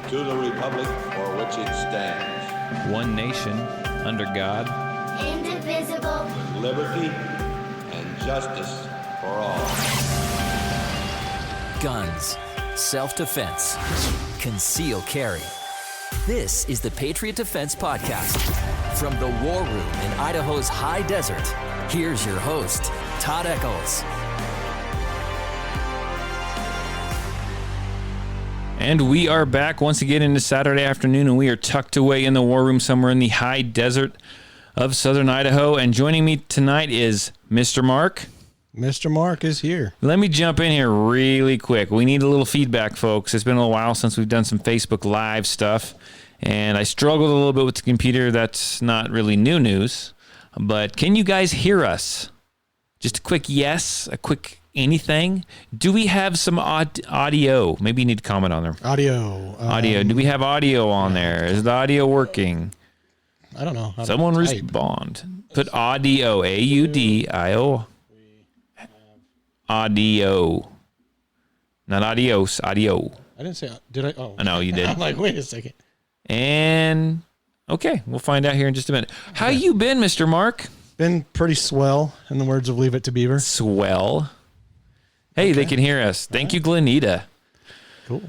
to the republic for which it stands, one nation, under God, indivisible, with liberty and justice for all. Guns, self-defense, concealed carry. This is the Patriot Defense Podcast. From the war room in Idaho's high desert, here's your host, Todd Echols. And we are back once again into Saturday afternoon, and we are tucked away in the war room somewhere in the high desert of southern Idaho. And joining me tonight is Mr. Mark. Mr. Mark is here. Let me jump in here really quick. We need a little feedback, folks. It's been a little while since we've done some Facebook Live stuff, and I struggled a little bit with the computer. That's not really new news, but can you guys hear us? Just a quick yes, a quick anything. Do we have some audio? Maybe you need to comment on there. Audio. Do we have audio on there? Is the audio working? I don't know. Someone respond. Put audio, A-U-D-I-O. Audio. Not adios, audio. I didn't say, did I? Oh. No, you did. I'm like, wait a second. And, okay, we'll find out here in just a minute. How you been, Mr. Mark? Been pretty swell, in the words of Leave It to Beaver. Swell. Hey, They can hear us. Thank you, Glenita. Cool.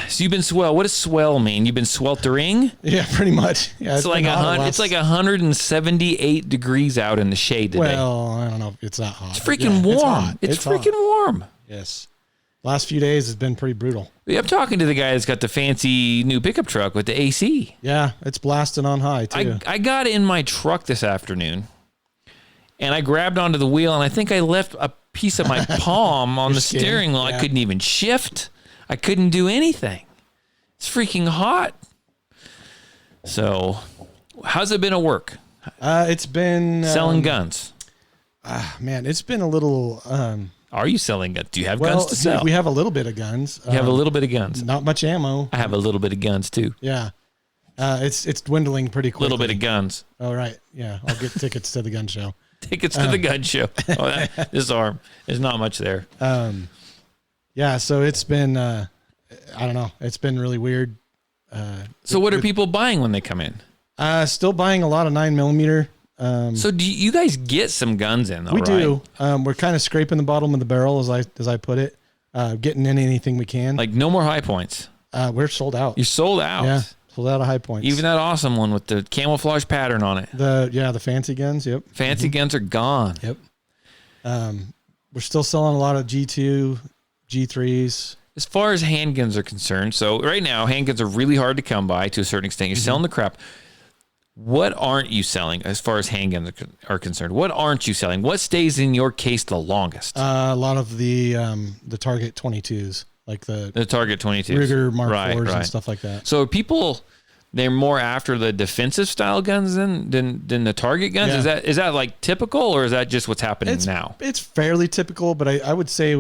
So you've been swell. What does swell mean? You've been sweltering? Yeah, pretty much. Yeah, It's like it's like 178 degrees out in the shade today. Well, I don't know if it's that hot. It's freaking warm. It's freaking warm. Yes. Last few days has been pretty brutal. I'm talking to the guy that's got the fancy new pickup truck with the AC. Yeah, it's blasting on high, too. I got in my truck this afternoon, and I grabbed onto the wheel, and I think I left a piece of my palm on the steering wheel. Yeah. I couldn't even shift. I couldn't do anything. It's freaking hot. So, how's it been at work? It's been... selling guns. Man, it's been a little... Are you selling guns? Do you have guns to sell? We have a little bit of guns. You have a little bit of guns. Not much ammo. I have a little bit of guns, too. Yeah. It's dwindling pretty quickly. A little bit of guns. Oh, right. Yeah, I'll get tickets to the gun show. Tickets to the gun show. Oh, this arm. There's not much there. Yeah, so it's been, I don't know. It's been really weird. So what are people buying when they come in? Still buying a lot of 9mm. So do you guys get some guns in, though, we right? do. We're kind of scraping the bottom of the barrel, as I put it, getting in anything we can. Like no more high points. We're sold out. You're sold out. Yeah, sold out of high points. Even that awesome one with the camouflage pattern on it. The fancy guns. Yep. Fancy guns are gone. Yep. We're still selling a lot of G2, G3s. As far as handguns are concerned, so right now handguns are really hard to come by to a certain extent. You're selling the crap. What aren't you selling as far as handguns are concerned? What aren't you selling? What stays in your case the longest? A lot of the Target 22s, like the Target 22s, Ruger Mark IVs and stuff like that. So people, they're more after the defensive style guns than the Target guns. Yeah. Is that like typical, or is that just what's happening now? It's fairly typical, but I would say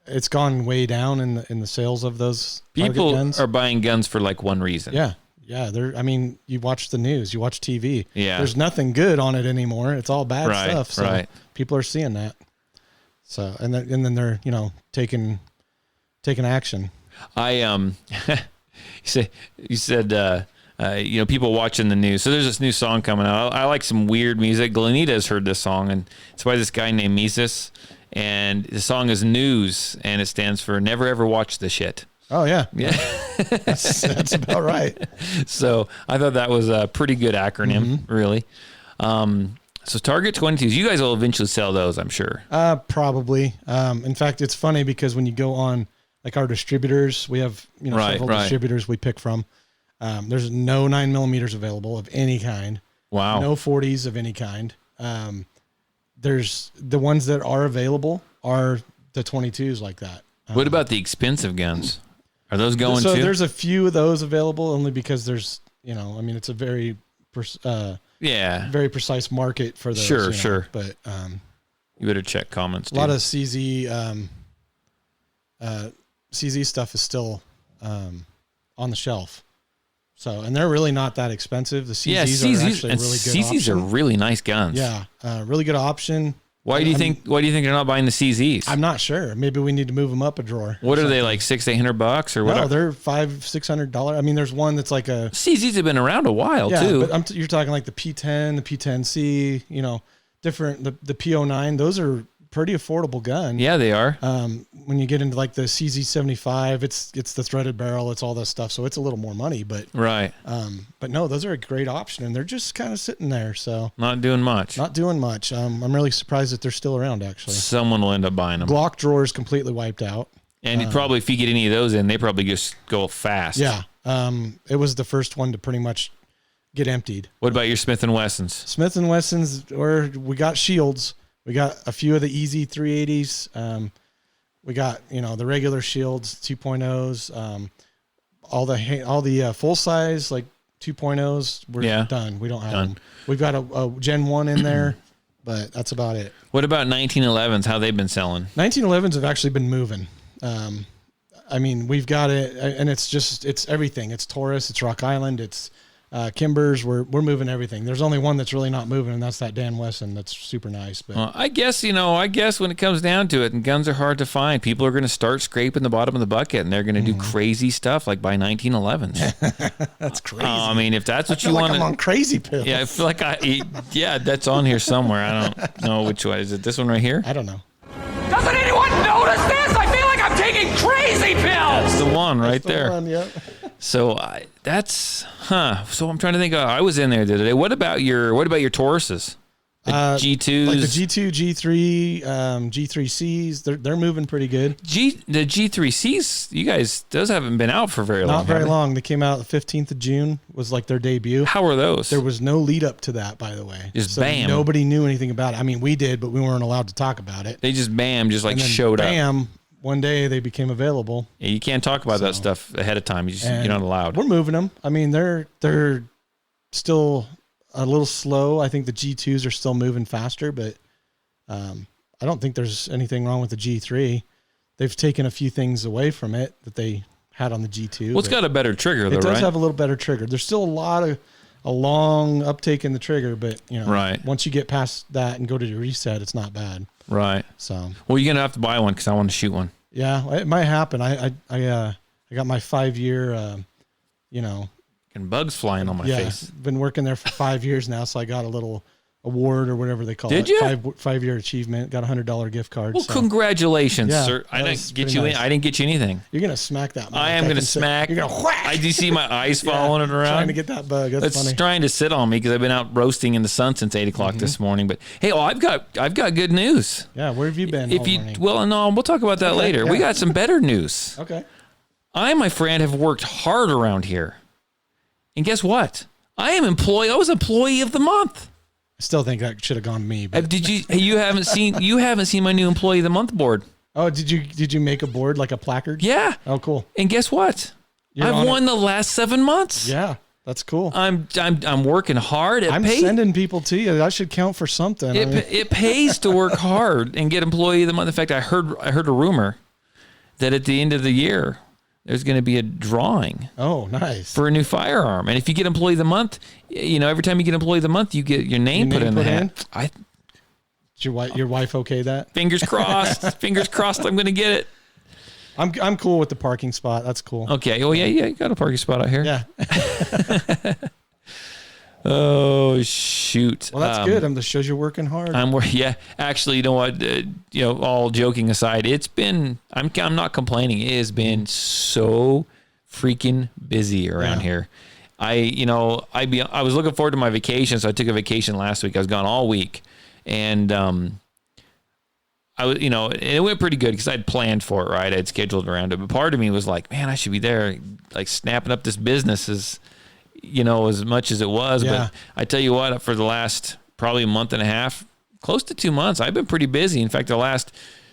it's gone way down in the sales of those people guns. Are buying guns for like one reason. Yeah. I mean, you watch the news, you watch TV. Yeah. There's nothing good on it anymore. It's all bad stuff. So people are seeing that. So and then they're taking action. You said people watching the news. So there's this new song coming out. I like some weird music. Glenita has heard this song, and it's by this guy named Mises. And the song is News, and it stands for Never Ever Watch the Shit. Oh, yeah. Yeah. That's about right. So I thought that was a pretty good acronym, really. So Target 22s, you guys will eventually sell those, I'm sure. Probably. In fact, it's funny because when you go on like our distributors, we have several distributors we pick from. There's no 9mm available of any kind. Wow. No 40s of any kind. There's the ones that are available are the 22s like that. What about the expensive guns? Are those going too? So there's a few of those available only because there's, it's a very, very precise market for those. Sure. But you better check comments. A lot of CZ stuff is still on the shelf. So, and they're really not that expensive. The CZs are actually really good. CZs are really nice guns. Yeah, really good option. Why do you think they're not buying the CZs? I'm not sure. Maybe we need to move them up a drawer. What are they, like $600-800 or what? No, they're $500-600. I mean, there's one that's like a CZs have been around a while too. But you're talking like the P10, the P10C, different the P09. Those are pretty affordable gun. Yeah, they are. When you get into like the CZ75, it's the threaded barrel, it's all that stuff, so it's a little more money. But right. But no, those are a great option, and they're just kind of sitting there. So not doing much. I'm really surprised that they're still around. Actually, someone will end up buying them. Glock drawers completely wiped out. And probably if you get any of those in, they probably just go fast. Yeah. It was the first one to pretty much get emptied. What about your Smith & Wessons? Smith & Wessons, we got shields. We got a few of the Easy 380s. We got, the regular shields, 2.0s. All the full size, like 2.0s, we're done. We don't have them. We've got a Gen 1 in there, but that's about it. What about 1911s? How they've been selling? 1911s have actually been moving. I mean, we've got it, and it's everything. It's Taurus, it's Rock Island, it's Kimbers. We're moving everything. There's only one that's really not moving, and that's that Dan Wesson. That's super nice. But well, I guess when it comes down to it, and guns are hard to find, people are going to start scraping the bottom of the bucket, and they're going to do crazy stuff like buy 1911s. That's crazy. I mean, if that's what you want, I'm on crazy pills. Yeah, I feel like that's on here somewhere. I don't know which one. Is it this one right here? I don't know. Doesn't anyone notice this? I feel like I'm taking crazy pills. That's the one right there. One, yep. So So I'm trying to think. I was in there the other day. What about your Tauruses? The G2s, like the G2, G3, G3Cs. They're moving pretty good. The G3Cs, you guys, those haven't been out for very long. Not very long. They came out the 15th of June. Was like their debut. How are those? There was no lead up to that, by the way. Just bam. Nobody knew anything about it. I mean, we did, but we weren't allowed to talk about it. They just showed up. Bam. One day they became available. Yeah, you can't talk about that stuff ahead of time. You're not allowed. We're moving them. I mean, they're still a little slow. I think the G2s are still moving faster, but I don't think there's anything wrong with the G3. They've taken a few things away from it that they had on the G2. Well, it's got a better trigger, though, right? It does have a little better trigger. There's still a long uptake in the trigger, but right. Once you get past that and go to the reset, it's not bad. Right. So. Well, you're gonna have to buy one because I want to shoot one. Yeah, it might happen. I got my 5-year, and bugs flying on my face. Been working there for 5 years now, so I got a little award or whatever they call it. Did you? 5-year achievement. Got $100 gift card. Well, congratulations, sir. I nice. didn't get you anything. You're gonna smack that. I am gonna smack. You're gonna whack. I do see my eyes following it around. Trying to get that bug. That's funny. Trying to sit on me because I've been out roasting in the sun since 8 o'clock this morning. But hey, I've got good news. Yeah, where have you been? We'll talk about that later. Yeah. We got some better news. Okay. I, my friend, have worked hard around here, and guess what? I was employee of the month. I still think that should have gone to me. But. Did you? You haven't seen my new employee of the month board. Oh, did you make a board, like a placard? Yeah. Oh, cool. And guess what? I've won the last 7 months. Yeah, that's cool. I'm working hard. I'm sending people to you. That should count for something. It pays to work hard and get employee of the month. In fact, I heard a rumor that at the end of the year there's going to be a drawing. Oh, nice. For a new firearm. And if you get employee of the month, every time you get employee of the month, you get your name put in the hat. Did your wife okay that? Fingers crossed. Fingers crossed I'm going to get it. I'm cool with the parking spot. That's cool. Okay. Well, yeah, you got a parking spot out here. Yeah. Oh, shoot. Well, that's good. That shows you're working hard. Yeah. Actually, you know what? All joking aside, I'm not complaining. It has been so freaking busy around here. I was looking forward to my vacation, so I took a vacation last week. I was gone all week, and I was, it went pretty good because I'd planned for it, right? I'd scheduled around it, but part of me was like, man, I should be there, like snapping up this business as much as it was. Yeah. But I tell you what, for the last probably a month and a half, close to 2 months, I've been pretty busy. In fact, the last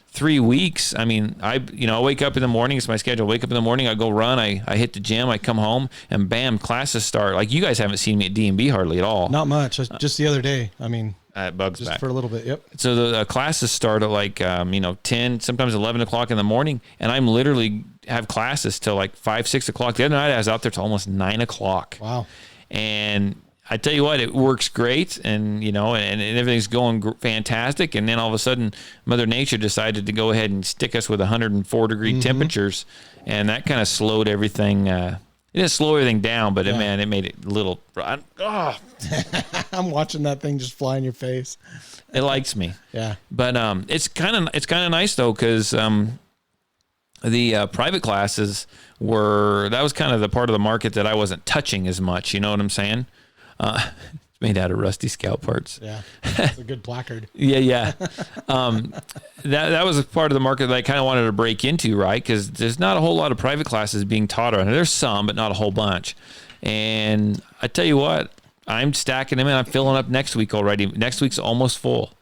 3 weeks, I mean, I wake up in the morning. It's my schedule. Wake up in the morning. I go run. I hit the gym. I come home and bam, classes start. Like you guys haven't seen me at D&B hardly at all. Not much. Just the other day. I mean, Bugs just back for a little bit. Yep. So the classes start at like 10, sometimes 11 o'clock in the morning, and I'm literally have classes till like 5, 6 o'clock. The other night I was out there till almost 9 o'clock. Wow. And I tell you what, it works great, and and everything's going fantastic. And then all of a sudden, Mother Nature decided to go ahead and stick us with 104-degree temperatures, and that kind of slowed everything. It didn't slow everything down, but man, it made it a little. I'm watching that thing just fly in your face. It likes me. Yeah, but it's kind of nice though, because the private classes that was kind of the part of the market that I wasn't touching as much. You know what I'm saying? It's made out of rusty scout parts. Yeah, it's a good placard. yeah. That was a part of the market that I kind of wanted to break into, right? Because there's not a whole lot of private classes being taught around. There's some, but not a whole bunch. And I tell you what, I'm stacking them in. I'm filling up next week already. Next week's almost full.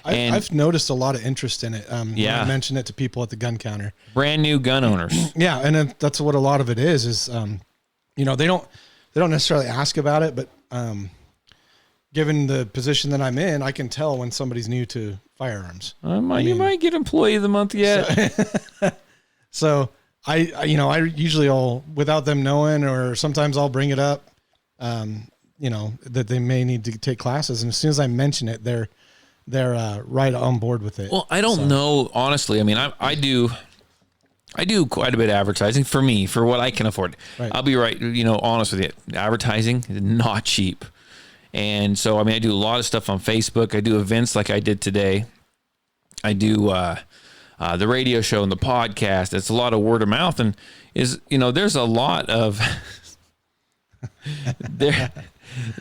I've noticed a lot of interest in it. When I mentioned it to people at the gun counter. Brand new gun owners. Yeah, and that's what a lot of it is they don't necessarily ask about it, but given the position that I'm in, I can tell when somebody's new to firearms. You might get Employee of the Month yet. So I usually without them knowing, or sometimes I'll bring it up, that they may need to take classes. And as soon as I mention it, they're right on board with it. Well, I don't know, honestly. I mean, I do quite a bit of advertising for what I can afford. Right. I'll be honest with you. Advertising is not cheap. And so, I do a lot of stuff on Facebook. I do events like I did today. I do the radio show and the podcast. It's a lot of word of mouth, and there's a lot of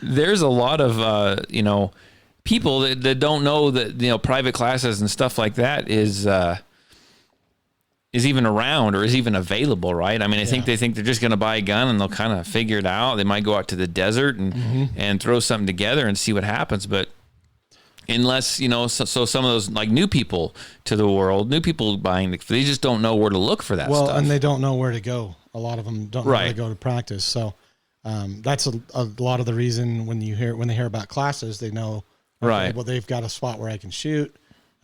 there's a lot of people that don't know that private classes and stuff like that is even around or is even available, right? I think they think they're just going to buy a gun and they'll kind of figure it out. They might go out to the desert and throw something together and see what happens. But unless, so some of those like new people to the world, new people buying, they just don't know where to look for that stuff. Well, and they don't know where to go. A lot of them don't know where to go to practice. So that's a lot of the reason when they hear about classes, they know, okay, right. Well, they've got a spot where I can shoot,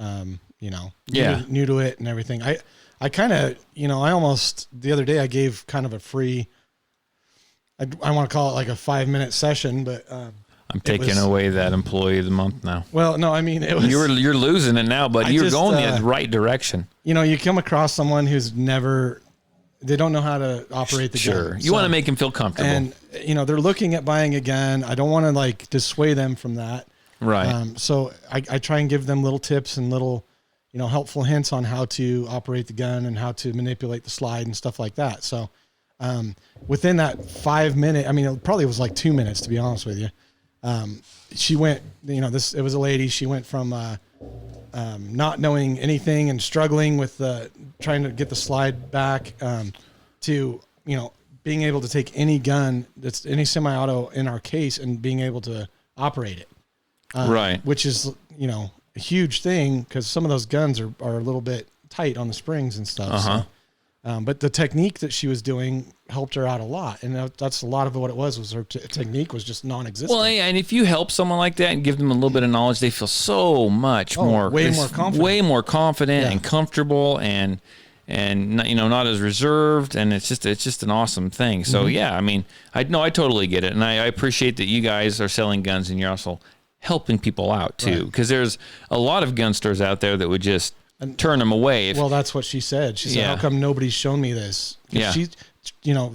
new to it and everything. I kind of, I almost, the other day I gave kind of a free, I want to call it like a 5-minute session, but I'm taking away that Employee of the Month now. Well, no, it was. You're losing it now, but you're going the right direction. You come across someone who's they don't know how to operate the gun. Sure. You want to make them feel comfortable. And, they're looking at buying a gun. I don't want to dissuade them from that. Right. So I try and give them little tips and little, helpful hints on how to operate the gun and how to manipulate the slide and stuff like that. So, within that 5 minute, it probably was like 2 minutes, to be honest with you. She went, it was a lady, she went from, not knowing anything and struggling with, trying to get the slide back, to, being able to take any gun that's any semi-auto in our case and being able to operate it. Right. Which is, a huge thing because some of those guns are a little bit tight on the springs and stuff. Uh-huh. So, but the technique that she was doing helped her out a lot. And that's a lot of what it was her technique was just non-existent. Well, and if you help someone like that and give them a little bit of knowledge, they feel so much more confident and comfortable and not as reserved, and it's just an awesome thing. So I totally get it, and I appreciate that you guys are selling guns and you're also helping people out too, because there's a lot of gun stores out there that would just turn them away. Well, that's what she said. She said, "How come nobody's shown me this?" Yeah. She,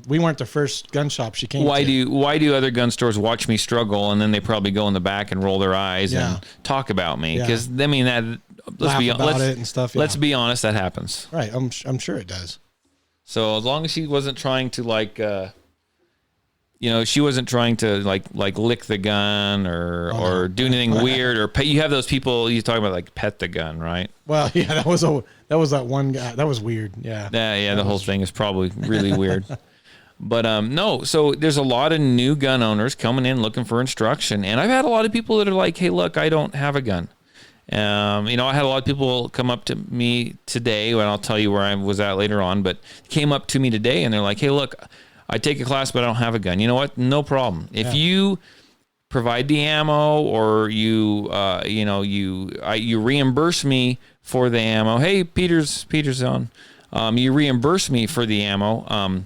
we weren't the first gun shop she came to. Why do other gun stores watch me struggle and then they probably go in the back and roll their eyes and talk about me? Because let's be honest, that happens. Right. I'm sure it does. So as long as she wasn't trying to she wasn't trying to lick the gun or do anything weird or pet. You have those people you talk about pet the gun, right? Well, yeah, that was that one guy. That was weird. Yeah. The whole thing is probably really weird. But no, so there's a lot of new gun owners coming in looking for instruction, and I've had a lot of people that are like, "Hey, look, I don't have a gun." I had a lot of people come up to me today, and I'll tell you where I was at later on, but came up to me today and they're like, "Hey, look, I take a class, but I don't have a gun." You know what? No problem. If you provide the ammo or you reimburse me for the ammo. Hey, Peter's on. You reimburse me for the ammo.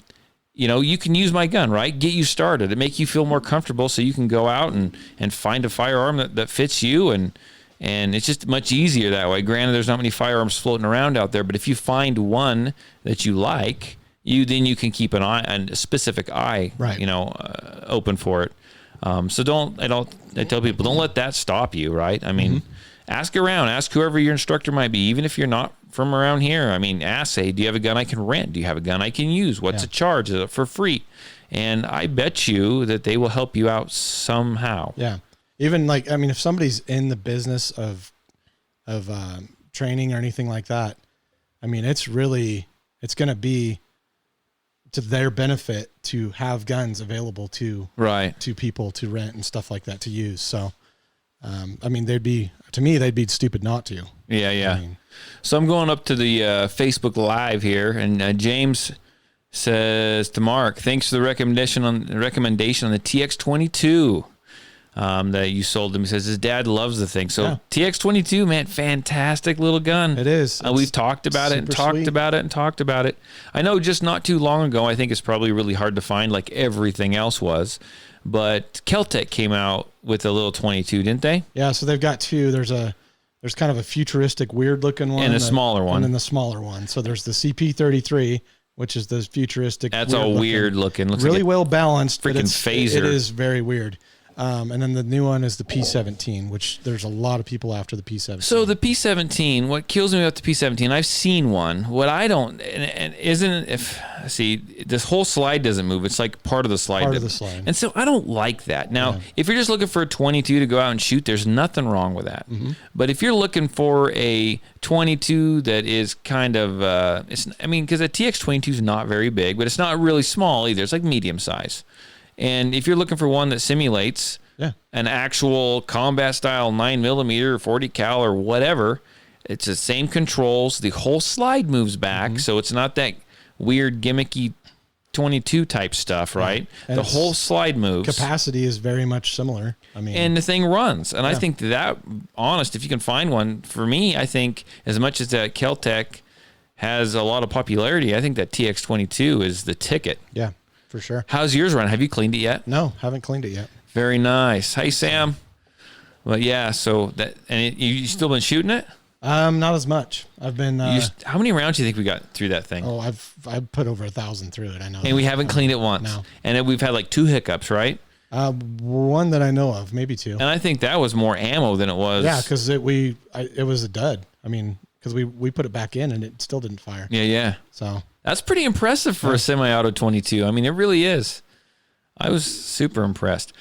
you can use my gun, right? Get you started. It make you feel more comfortable so you can go out and find a firearm that fits you. And it's just much easier that way. Granted, there's not many firearms floating around out there, but if you find one that you like, then you can keep a specific eye, right. Open for it. So I tell people, don't let that stop you, right? I mean, ask around, ask whoever your instructor might be, even if you're not from around here. I mean, ask, say, do you have a gun I can rent? Do you have a gun I can use? What's the charge? Is it for free? And I bet you that they will help you out somehow. Yeah. Even if somebody's in the business of training or anything like that, I mean, it's going to be to their benefit to have guns available to people to rent and stuff like that to use. So, they'd be stupid not to. Yeah. So I'm going up to the Facebook Live here, and James says to Mark, thanks for the recommendation on the TX22 that you sold him. He says his dad loves the thing. So TX22, man, fantastic little gun. It is. We've talked about it and talked about it. I know just not too long ago, I think it's probably really hard to find like everything else was. But Kel-Tec came out with a little 22, didn't they? Yeah, so they've got two. There's kind of a futuristic, weird-looking one. And a smaller one. And then the smaller one. So there's the CP33, which is the futuristic. That's all weird-looking. Looks really like well balanced. Freaking phaser. It is very weird. And then the new one is the P17, which there's a lot of people after the P17. So the P17, what kills me about the P17, I've seen one. What I don't, and isn't, this whole slide doesn't move. It's like part of the slide. Part of the slide. And so I don't like that. Now, if you're just looking for a 22 to go out and shoot, there's nothing wrong with that. Mm-hmm. But if you're looking for a 22 that is kind of, because a TX22 is not very big, but it's not really small either. It's like medium size. And if you're looking for one that simulates an actual combat style 9mm, 40 cal, or whatever, it's the same controls. The whole slide moves back, so it's not that weird gimmicky 22 type stuff, right? And the whole slide moves. Capacity is very much similar. And the thing runs. And I think that, honest, if you can find one, for me, I think as much as that Kel-Tec has a lot of popularity, I think that TX22 is the ticket. Yeah. For sure. How's yours run? Have you cleaned it yet? No, haven't cleaned it yet. Very nice. Hey, Sam. Well, yeah. So you still been shooting it? Not as much. I've been. How many rounds do you think we got through that thing? Oh, I've put over 1,000 through it. I know. And we haven't cleaned it once. No. And we've had like 2 hiccups, right? One that I know of, maybe 2. And I think that was more ammo than it was. Yeah, because it was a dud. Because we put it back in and it still didn't fire. Yeah. So. That's pretty impressive for a semi-auto 22. It really is. I was super impressed.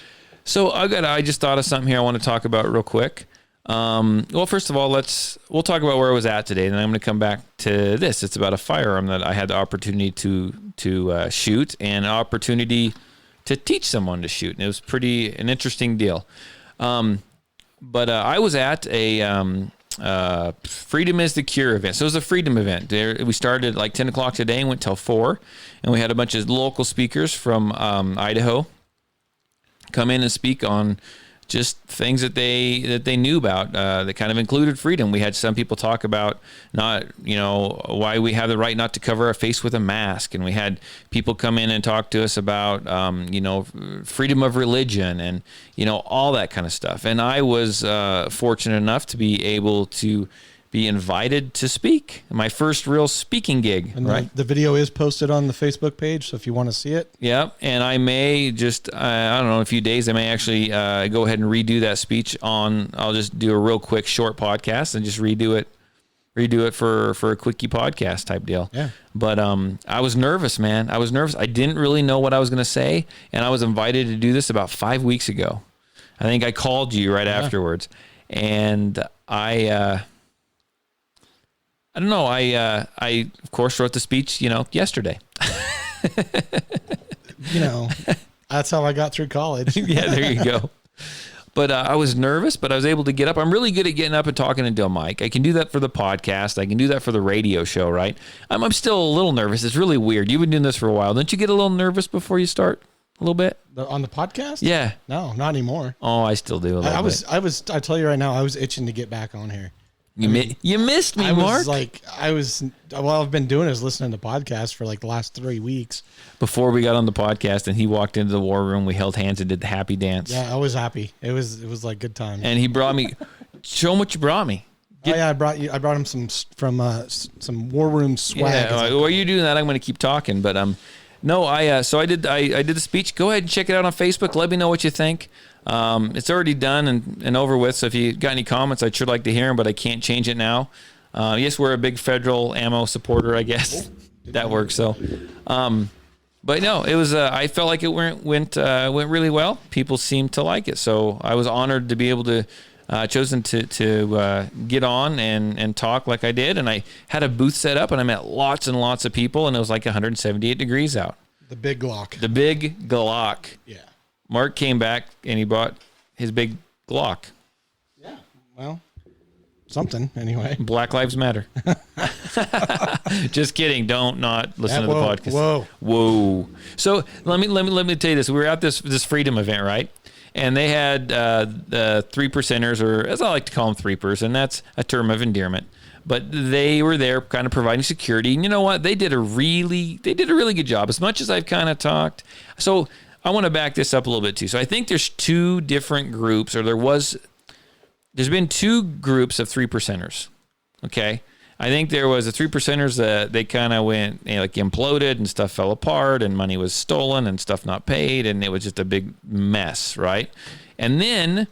So I just thought of something here I want to talk about real quick. Well, first of all, we'll talk about where I was at today, and then I'm going to come back to this. It's about a firearm that I had the opportunity to shoot and an opportunity to teach someone to shoot, and it was an interesting deal. But I was at a Freedom is the Cure event. So it was a freedom event. We started at like 10 o'clock today and went till 4. And we had a bunch of local speakers from Idaho come in and speak on just things that they knew about that kind of included freedom. We had some people talk about why we have the right not to cover our face with a mask, and we had people come in and talk to us about freedom of religion and all that kind of stuff. And I was fortunate enough to be able to be invited to speak. My first real speaking gig. And right. The video is posted on the Facebook page, so if you want to see it. Yeah, and I may just, I don't know, in a few days, I may actually go ahead and redo that speech I'll just do a real quick short podcast and just redo it for a quickie podcast type deal. Yeah. But I was nervous, man. I was nervous. I didn't really know what I was going to say, and I was invited to do this about 5 weeks ago. I think I called you right afterwards, and I don't know. I of course wrote the speech, yesterday. That's how I got through college. Yeah, there you go. But I was nervous, but I was able to get up. I'm really good at getting up and talking into a mic. I can do that for the podcast. I can do that for the radio show, right? I'm still a little nervous. It's really weird. You've been doing this for a while. Don't you get a little nervous before you start? A little bit? On the podcast? Yeah. No, not anymore. Oh, I still do a little bit. I tell you right now, I was itching to get back on here. You missed me, I Mark. I've been doing is listening to podcasts for like the last 3 weeks. Before we got on the podcast and he walked into the war room, we held hands and did the happy dance. Yeah, I was happy. It was like good time. And he brought me, show him what you brought me. I brought him some war room swag. Yeah, while you're doing that, I'm going to keep talking. But no, I did the speech. Go ahead and check it out on Facebook. Let me know what you think. It's already done and over with. So if you got any comments, I'd sure like to hear them, but I can't change it now. Yes, we're a big federal ammo supporter, I guess. That works. So, but no, it was. I felt like it went really well. People seemed to like it, so I was honored to be able to. Chosen to get on and talk like I did, and I had a booth set up, and I met lots and lots of people, and it was like 178 degrees out. The big Glock. The big Glock. Yeah. Mark came back and he bought his big Glock. Yeah. Well, something anyway. Black Lives Matter. Just kidding. Don't not listen to the podcast. Whoa. So let me tell you this. We were at this freedom event, right? And they had the 3%ers, or as I like to call them, threepers, and that's a term of endearment. But they were there kind of providing security. And you know what? They did a really good job, as much as I've kind of talked. So I want to back this up a little bit too. So I think there's two different groups, or there's been two groups of 3%ers. Okay. I think there was the 3%ers that they kind of went, like imploded and stuff fell apart and money was stolen and stuff not paid. And it was just a big mess. Right. And then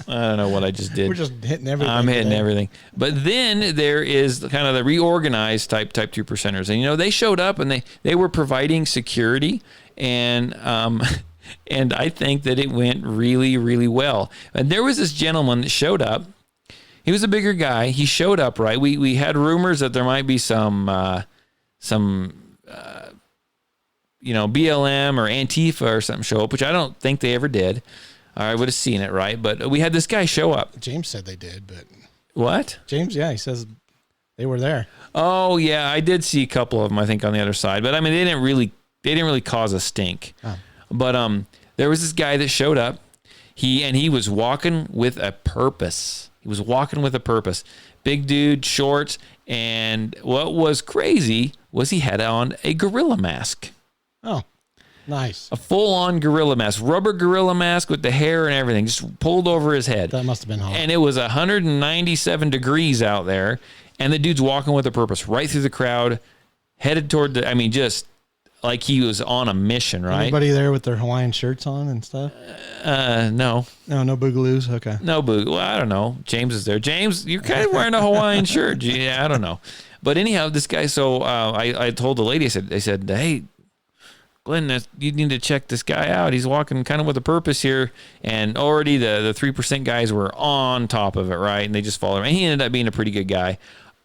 I don't know what I just did. We're just hitting everything. I'm hitting everything. But then there is kind of the reorganized type 2%ers. And, they showed up and they were providing security. And I think that it went really, really well. And there was this gentleman that showed up. He was a bigger guy. He showed up, right? We had rumors that there might be some BLM or Antifa or something show up, which I don't think they ever did. I would have seen it, right? But we had this guy show up. James said they did, but what? James, yeah, he says they were there. Oh yeah, I did see a couple of them, I think, on the other side. But I mean, they didn't really cause a stink. Oh. But there was this guy that showed up. He was walking with a purpose. He was walking with a purpose. Big dude, short, and what was crazy was he had on a gorilla mask. Oh, nice. A full-on gorilla mask, rubber gorilla mask with the hair and everything, just pulled over his head. That must have been hot. And it was 197 degrees out there, and the dude's walking with a purpose right through the crowd, headed toward just like he was on a mission, right? Anybody there with their Hawaiian shirts on and stuff? No. No boogaloo's? Okay. No boogaloo. Well, I don't know. James is there. James, you're kind of wearing a Hawaiian shirt. Yeah, I don't know. But anyhow, this guy, so I told the lady, I said, hey, Glenn, you need to check this guy out. He's walking kind of with a purpose here. And already the 3% guys were on top of it, right? And they just followed him. And he ended up being a pretty good guy.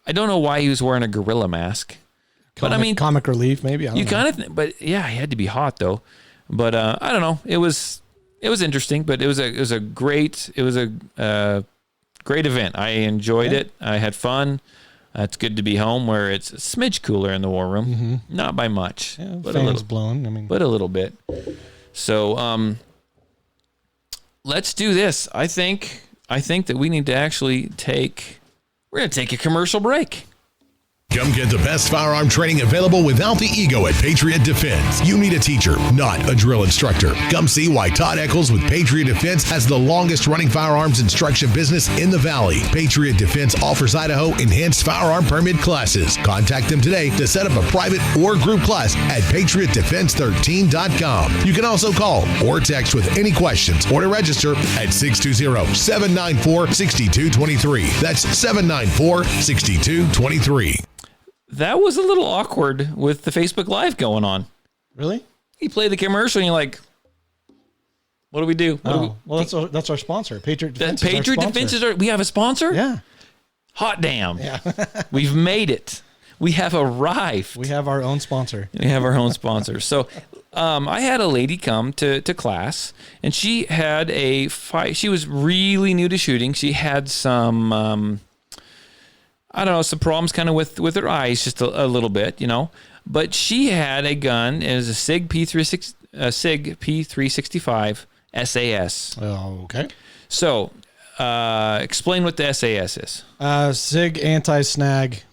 I don't know why he was wearing a gorilla mask. Comic relief, maybe. You kind of, but yeah, he had to be hot though. But I don't know. It was interesting, but it was a great event. I enjoyed it. I had fun. It's good to be home where it's a smidge cooler in the war room, not by much, but fans a little blown. but a little bit. So let's do this. I think that we need to actually we're going to take a commercial break. Come get the best firearm training available without the ego at Patriot Defense. You need a teacher, not a drill instructor. Come see why Todd Eccles with Patriot Defense has the longest running firearms instruction business in the Valley. Patriot Defense offers Idaho enhanced firearm permit classes. Contact them today to set up a private or group class at patriotdefense13.com. You can also call or text with any questions or to register at 620-794-6223. That's 794-6223. That was a little awkward with the Facebook Live going on. Really? You play the commercial and you're like, what do we do? That's our sponsor. Patriot Defense Patriot Defense we have a sponsor? Yeah. Hot damn. Yeah. We've made it. We have arrived. We have our own sponsor. So I had a lady come to class, and she had she was really new to shooting. She had some... some problems kind of with her eyes, just a little bit, But she had a gun. It was a SIG P365 SAS. Oh, okay. So explain what the SAS is. SIG anti-snag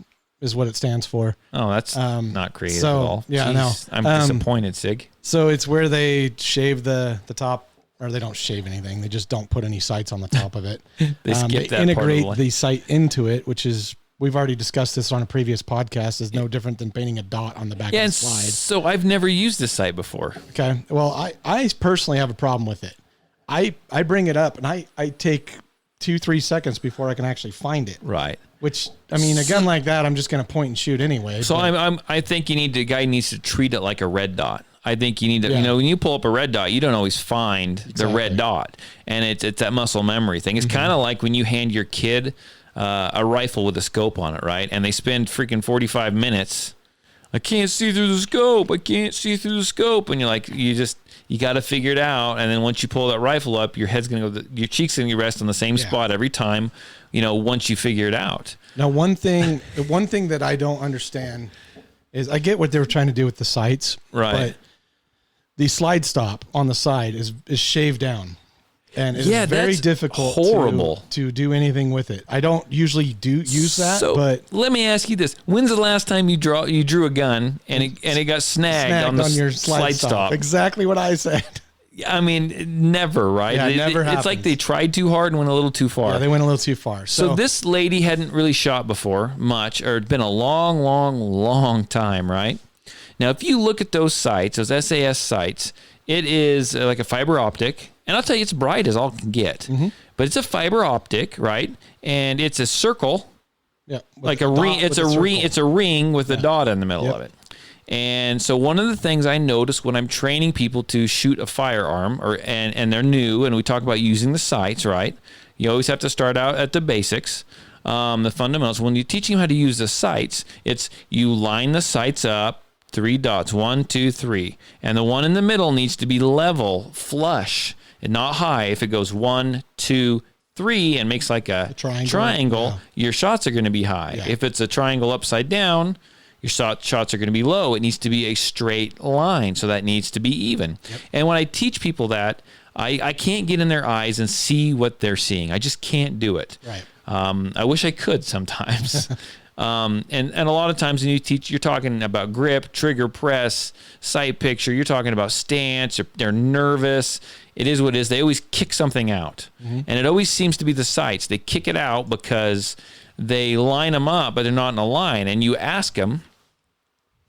is what it stands for. Oh, that's not creative so, at all. Yeah, Jeez, no. I'm disappointed, SIG. So it's where they shave the top, or they don't shave anything. They just don't put any sights on the top of it. They skip that integrate part of the sight into it, which is, we've already discussed this on a previous podcast, is no different than painting a dot on the back of the slide. So I've never used this sight before. Okay. Well, I personally have a problem with it. I bring it up and I take 2-3 seconds before I can actually find it. Right. Which, I mean, a gun like that, I'm just going to point and shoot anyway. So I think the guy needs to treat it like a red dot. I think you need to, when you pull up a red dot, you don't always find the red dot, and it's that muscle memory thing. It's kind of like when you hand your kid a rifle with a scope on it, right? And they spend freaking 45 minutes. I can't see through the scope. I can't see through the scope. And you're like, you got to figure it out. And then once you pull that rifle up, your head's going to go, your cheek's going to rest on the same spot every time, once you figure it out. Now, the one thing that I don't understand is, I get what they were trying to do with the sights. Right. But the slide stop on the side is shaved down. And it's very difficult to do anything with it. I don't usually use that, but let me ask you this. When's the last time you drew a gun and it got snagged on your slide stop? Exactly what I said. I mean, never, right? Yeah, it never happens. It's like they tried too hard and went a little too far. Yeah, they went a little too far. So this lady hadn't really shot before much, or it'd been a long, long, long time, right? Now, if you look at those sights, those SAS sights, it is like a fiber optic. And I'll tell you, it's bright as all can get. But it's a fiber optic, right? And it's a circle, like a ring. It's a ring with a dot in the middle of it. And so one of the things I notice when I'm training people to shoot a firearm, and they're new, and we talk about using the sights, right? You always have to start out at the basics, the fundamentals. When you're teaching them how to use the sights, it's you line the sights up, 3 dots, 1, 2, 3, and the one in the middle needs to be level, flush, and not high. If it goes 1, 2, 3 and makes like a triangle, your shots are going to be high. Yeah. If it's a triangle upside down, your shots are going to be low. It needs to be a straight line, so that needs to be even. Yep. And when I teach people that, I can't get in their eyes and see what they're seeing. I just can't do it. Right. I wish I could sometimes. And a lot of times when you teach, you're talking about grip, trigger press, sight picture. You're talking about stance. They're nervous. It is what it is. They always kick something out. And it always seems to be the sights. They kick it out because they line them up, but they're not in a line. And you ask them,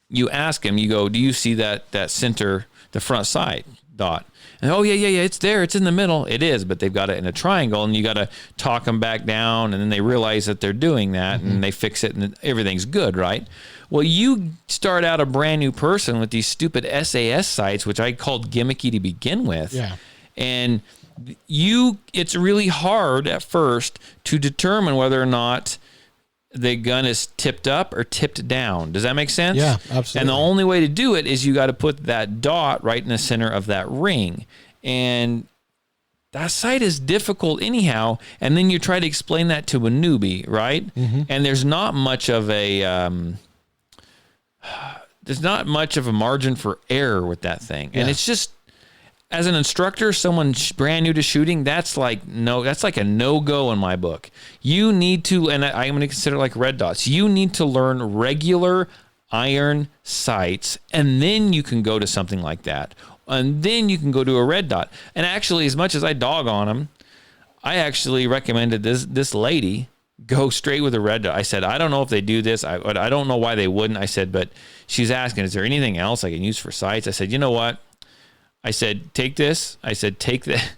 you go, do you see that center, the front sight dot? And yeah, it's there. It's in the middle. It is, but they've got it in a triangle, and you got to talk them back down, and then they realize that they're doing that, and they fix it, and everything's good, right? Well, you start out a brand new person with these stupid SAS sights, which I called gimmicky to begin with. Yeah. And it's really hard at first to determine whether or not the gun is tipped up or tipped down. Does that make sense? Yeah, absolutely. And the only way to do it is you got to put that dot right in the center of that ring. And that sight is difficult anyhow. And then you try to explain that to a newbie, right? And there's not much of a margin for error with that thing. And it's just, as an instructor, someone brand new to shooting, that's like a no-go in my book. You need to, and I'm going to consider it like red dots. You need to learn regular iron sights, and then you can go to something like that. And then you can go to a red dot. And actually, as much as I dog on them, I actually recommended this lady go straight with a red dot. I said, I don't know if they do this. I don't know why they wouldn't. I said, but she's asking, is there anything else I can use for sights? I said, you know what? I said, take this. I said, take that.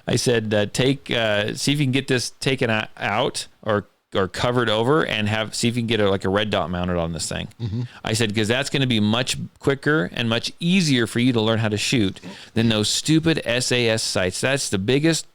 I said, see if you can get this taken out or covered over, and see if you can get a red dot mounted on this thing. I said, because that's going to be much quicker and much easier for you to learn how to shoot than those stupid SAS sights. That's the biggest.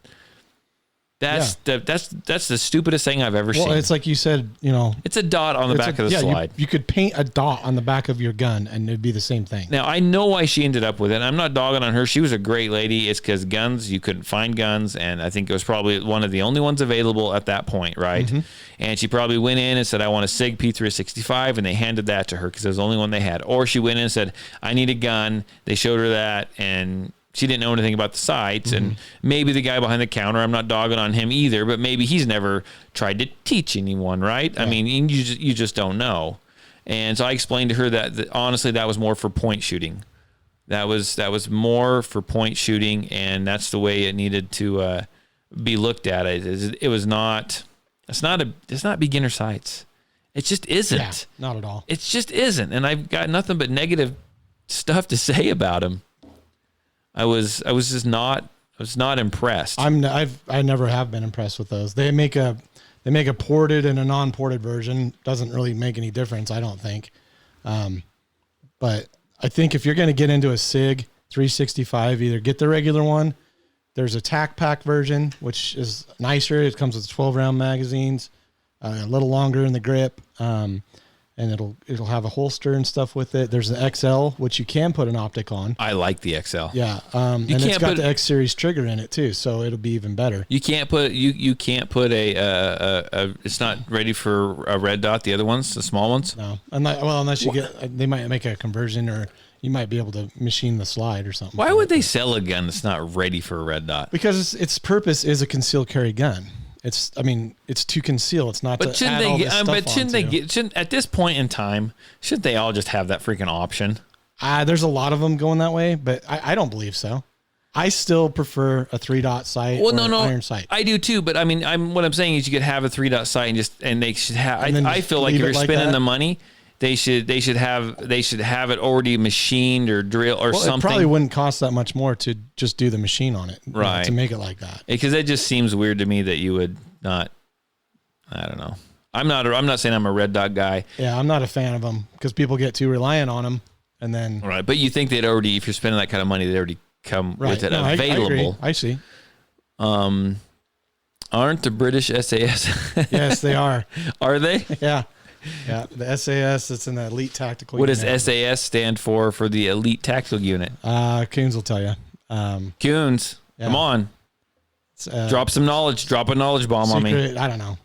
That's the stupidest thing I've ever seen. Well, it's like you said, it's a dot on the back of the slide. You could paint a dot on the back of your gun and it'd be the same thing. Now, I know why she ended up with it. I'm not dogging on her. She was a great lady. It's because guns, you couldn't find guns, and I think it was probably one of the only ones available at that point, right? And she probably went in and said, I want a SIG P365, and they handed that to her because it was the only one they had. Or she went in and said, I need a gun. They showed her that, and she didn't know anything about the sights, and maybe the guy behind the counter, I'm not dogging on him either, but maybe he's never tried to teach anyone, right? I mean, you just don't know. And so I explained to her that honestly, that was more for point shooting. That was more for point shooting, and that's the way it needed to be looked at. It's not beginner sights. It just isn't. Yeah, not at all. It just isn't. And I've got nothing but negative stuff to say about him. I was not impressed. I never have been impressed with those. They make a ported and a non-ported version. Doesn't really make any difference, I don't think. But I think if you're going to get into a SIG 365, either get the regular one. There's a tack pack version, which is nicer. It comes with 12-round magazines, a little longer in the grip, and it'll have a holster and stuff with it. There's the XL, which you can put an optic on. I like the XL. Yeah, and it's got the X series trigger in it too, so it'll be even better. You can't put a it's not ready for a red dot. The other ones, the small ones. No, unless you they might make a conversion, or you might be able to machine the slide or something. Why would they sell a gun that's not ready for a red dot? Because its purpose is a concealed carry gun. It's to conceal. It's not. But to add all this stuff shouldn't at this point in time, shouldn't they all just have that freaking option? There's a lot of them going that way, but I don't believe so. I still prefer a 3-dot sight or an iron sight. I do too, but I mean, what I'm saying is you could have a 3-dot sight and they should have. I feel like if you're spending the money, they should have it already machined or drilled or something. It probably wouldn't cost that much more to just do the machine on it, right? To make it like that, because it just seems weird to me that you would not. I don't know. I'm not saying I'm a red dot guy. Yeah, I'm not a fan of them because people get too reliant on them, and then right. But you think they'd already, if you're spending that kind of money, they'd already come with it available. I see. Aren't the British SAS? Yes, they are. Are they? Yeah. Yeah, the SAS, it's an elite tactical unit. What does SAS stand for the elite tactical unit? Coons will tell you. Coons, yeah. Come on. Drop some knowledge. Drop a knowledge bomb on me. I don't know.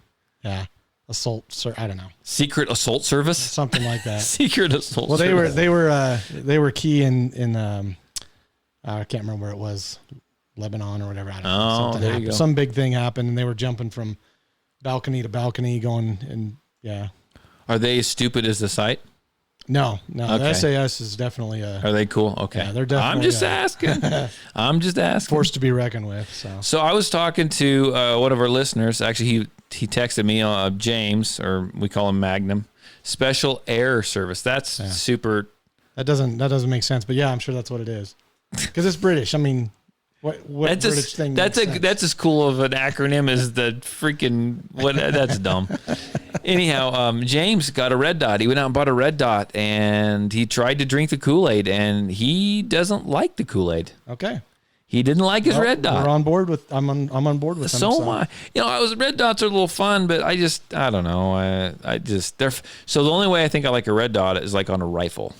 Yeah. I don't know. Secret assault service? Something like that. Secret assault service. Well, they were key in I can't remember where it was. Lebanon or whatever. I don't know. Oh, there you go. Some big thing happened and they were jumping from balcony to balcony going and yeah. Are they as stupid as the site? No. Okay. The SAS is definitely Are they cool? Okay. Yeah, they're definitely. I'm just asking. Force to be reckoned with. So I was talking to one of our listeners. Actually, he texted me, James, or we call him Magnum, Special Air Service. That's super. That doesn't make sense, but yeah, I'm sure that's what it is. Because it's British. I mean, what that's British thing? That's as cool of an acronym as the freaking what? That's dumb. Anyhow, James got a red dot. He went out and bought a red dot, and he tried to drink the Kool-Aid, and he doesn't like the Kool-Aid. Okay. He didn't like his red dot. We're on board with. I'm on board with. So am I. Red dots are a little fun, but I don't know. So the only way I think I like a red dot is like on a rifle.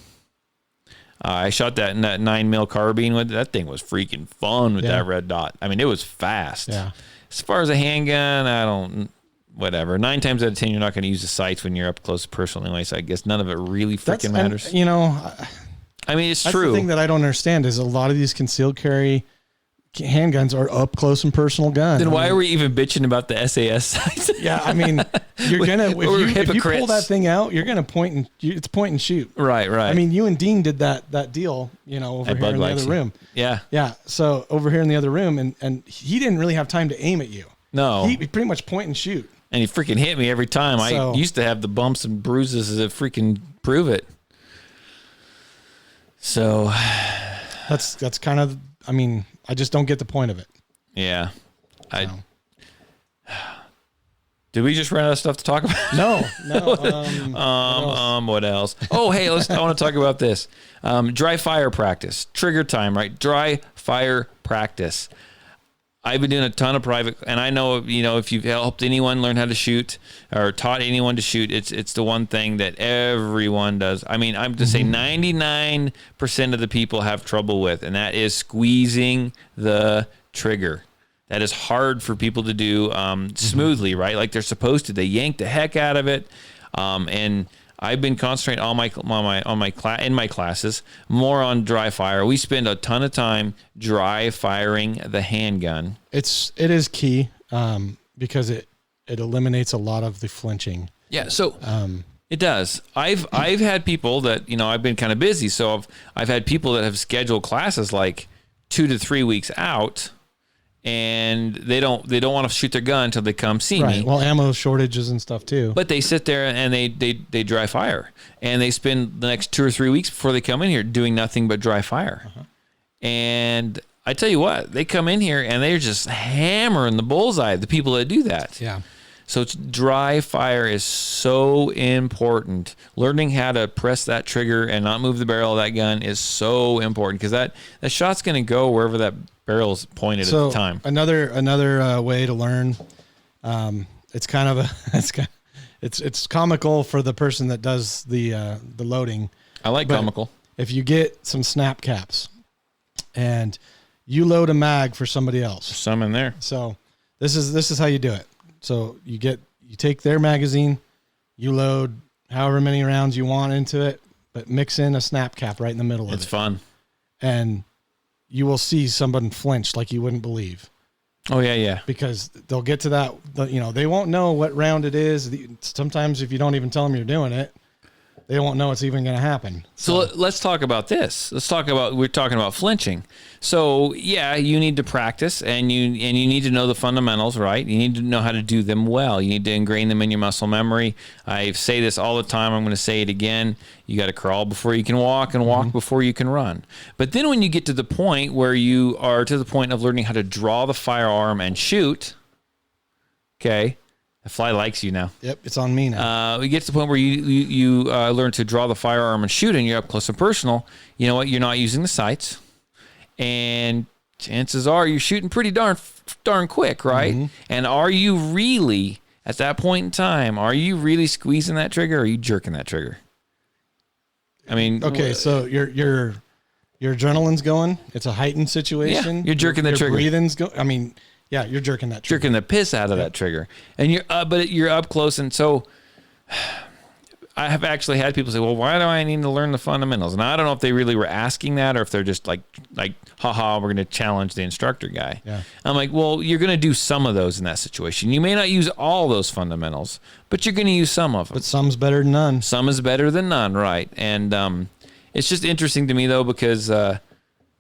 I shot that 9mm carbine with that thing was freaking fun with that red dot. I mean, it was fast. Yeah. As far as a handgun, whatever. 9 times out of 10, you're not going to use the sights when you're up close and personal anyway. So I guess none of it really freaking matters. And, I mean, it's that's true. The thing that I don't understand is a lot of these concealed carry handguns are up close and personal guns. Then why are we even bitching about the SAS sights? Yeah, I mean, you're gonna if you pull that thing out, you're gonna it's point and shoot. Right. I mean, you and Dean did that deal, over here in the other room. Yeah. So over here in the other room, and he didn't really have time to aim at you. No, he pretty much point and shoot. And he freaking hit me every time. I used to have the bumps and bruises that freaking prove it. So that's kind of. I mean, I just don't get the point of it. Yeah. Did we just run out of stuff to talk about? No. What else? Oh, hey, I want to talk about this. Dry fire practice. Trigger time, right? Dry fire practice. I've been doing a ton of private, and I know, if you've helped anyone learn how to shoot or taught anyone to shoot, it's the one thing that everyone does. I mean, I'm to say 99% of the people have trouble with, and that is squeezing the trigger. That is hard for people to do smoothly, right? Like they're supposed to. They yank the heck out of it. And I've been concentrating on my classes more on dry fire. We spend a ton of time dry firing the handgun. It is key because it eliminates a lot of the flinching. Yeah, so it does. I've had people that, I've been kind of busy, so I've had people that have scheduled classes like 2 to 3 weeks out, and they don't want to shoot their gun until they come see me. Well, ammo shortages and stuff too. But they sit there and they dry fire, and they spend the next 2 or 3 weeks before they come in here doing nothing but dry fire. And I tell you what, they come in here and they're just hammering the bullseye, the people that do that. Yeah. So it's dry fire is so important. Learning how to press that trigger and not move the barrel of that gun is so important, because that shot's going to go wherever that barrel's pointed at the time. Another way to learn, it's kind of it's comical for the person that does the loading. I like comical. If you get some snap caps and you load a mag for somebody else, There's some in there. So this is how you do it. So you take their magazine, you load however many rounds you want into it, but mix in a snap cap right in the middle of it. It's fun. And you will see someone flinch like you wouldn't believe. Oh, yeah. Because they'll get to that, they won't know what round it is. Sometimes if you don't even tell them you're doing it, they won't know it's even going to happen. So let's talk about this. We're talking about flinching. So yeah, you need to practice, and you need to know the fundamentals, right? You need to know how to do them well. You need to ingrain them in your muscle memory. I say this all the time. I'm going to say it again. You got to crawl before you can walk, and walk before you can run. But then when you get to the point where you are to the point of learning how to draw the firearm and shoot, okay, the fly likes you now. Yep, it's on me now. We get to the point where you learn to draw the firearm and shoot, and you're up close and personal. You know what? You're not using the sights, and chances are you're shooting pretty darn quick, right? And are you really, at that point in time, are you really squeezing that trigger, or are you jerking that trigger? I mean, okay, so your adrenaline's going. It's a heightened situation. Yeah, you're jerking the trigger. Your breathing's going. I mean, yeah, you're jerking that trigger. Jerking the piss out of that trigger, and but you're up close, and so I have actually had people say, "Well, why do I need to learn the fundamentals?" And I don't know if they really were asking that, or if they're just like, haha, we're going to challenge the instructor guy. Yeah. I'm like, well, you're going to do some of those in that situation. You may not use all those fundamentals, but you're going to use some of them. But some's better than none. Some is better than none, right? And it's just interesting to me though, because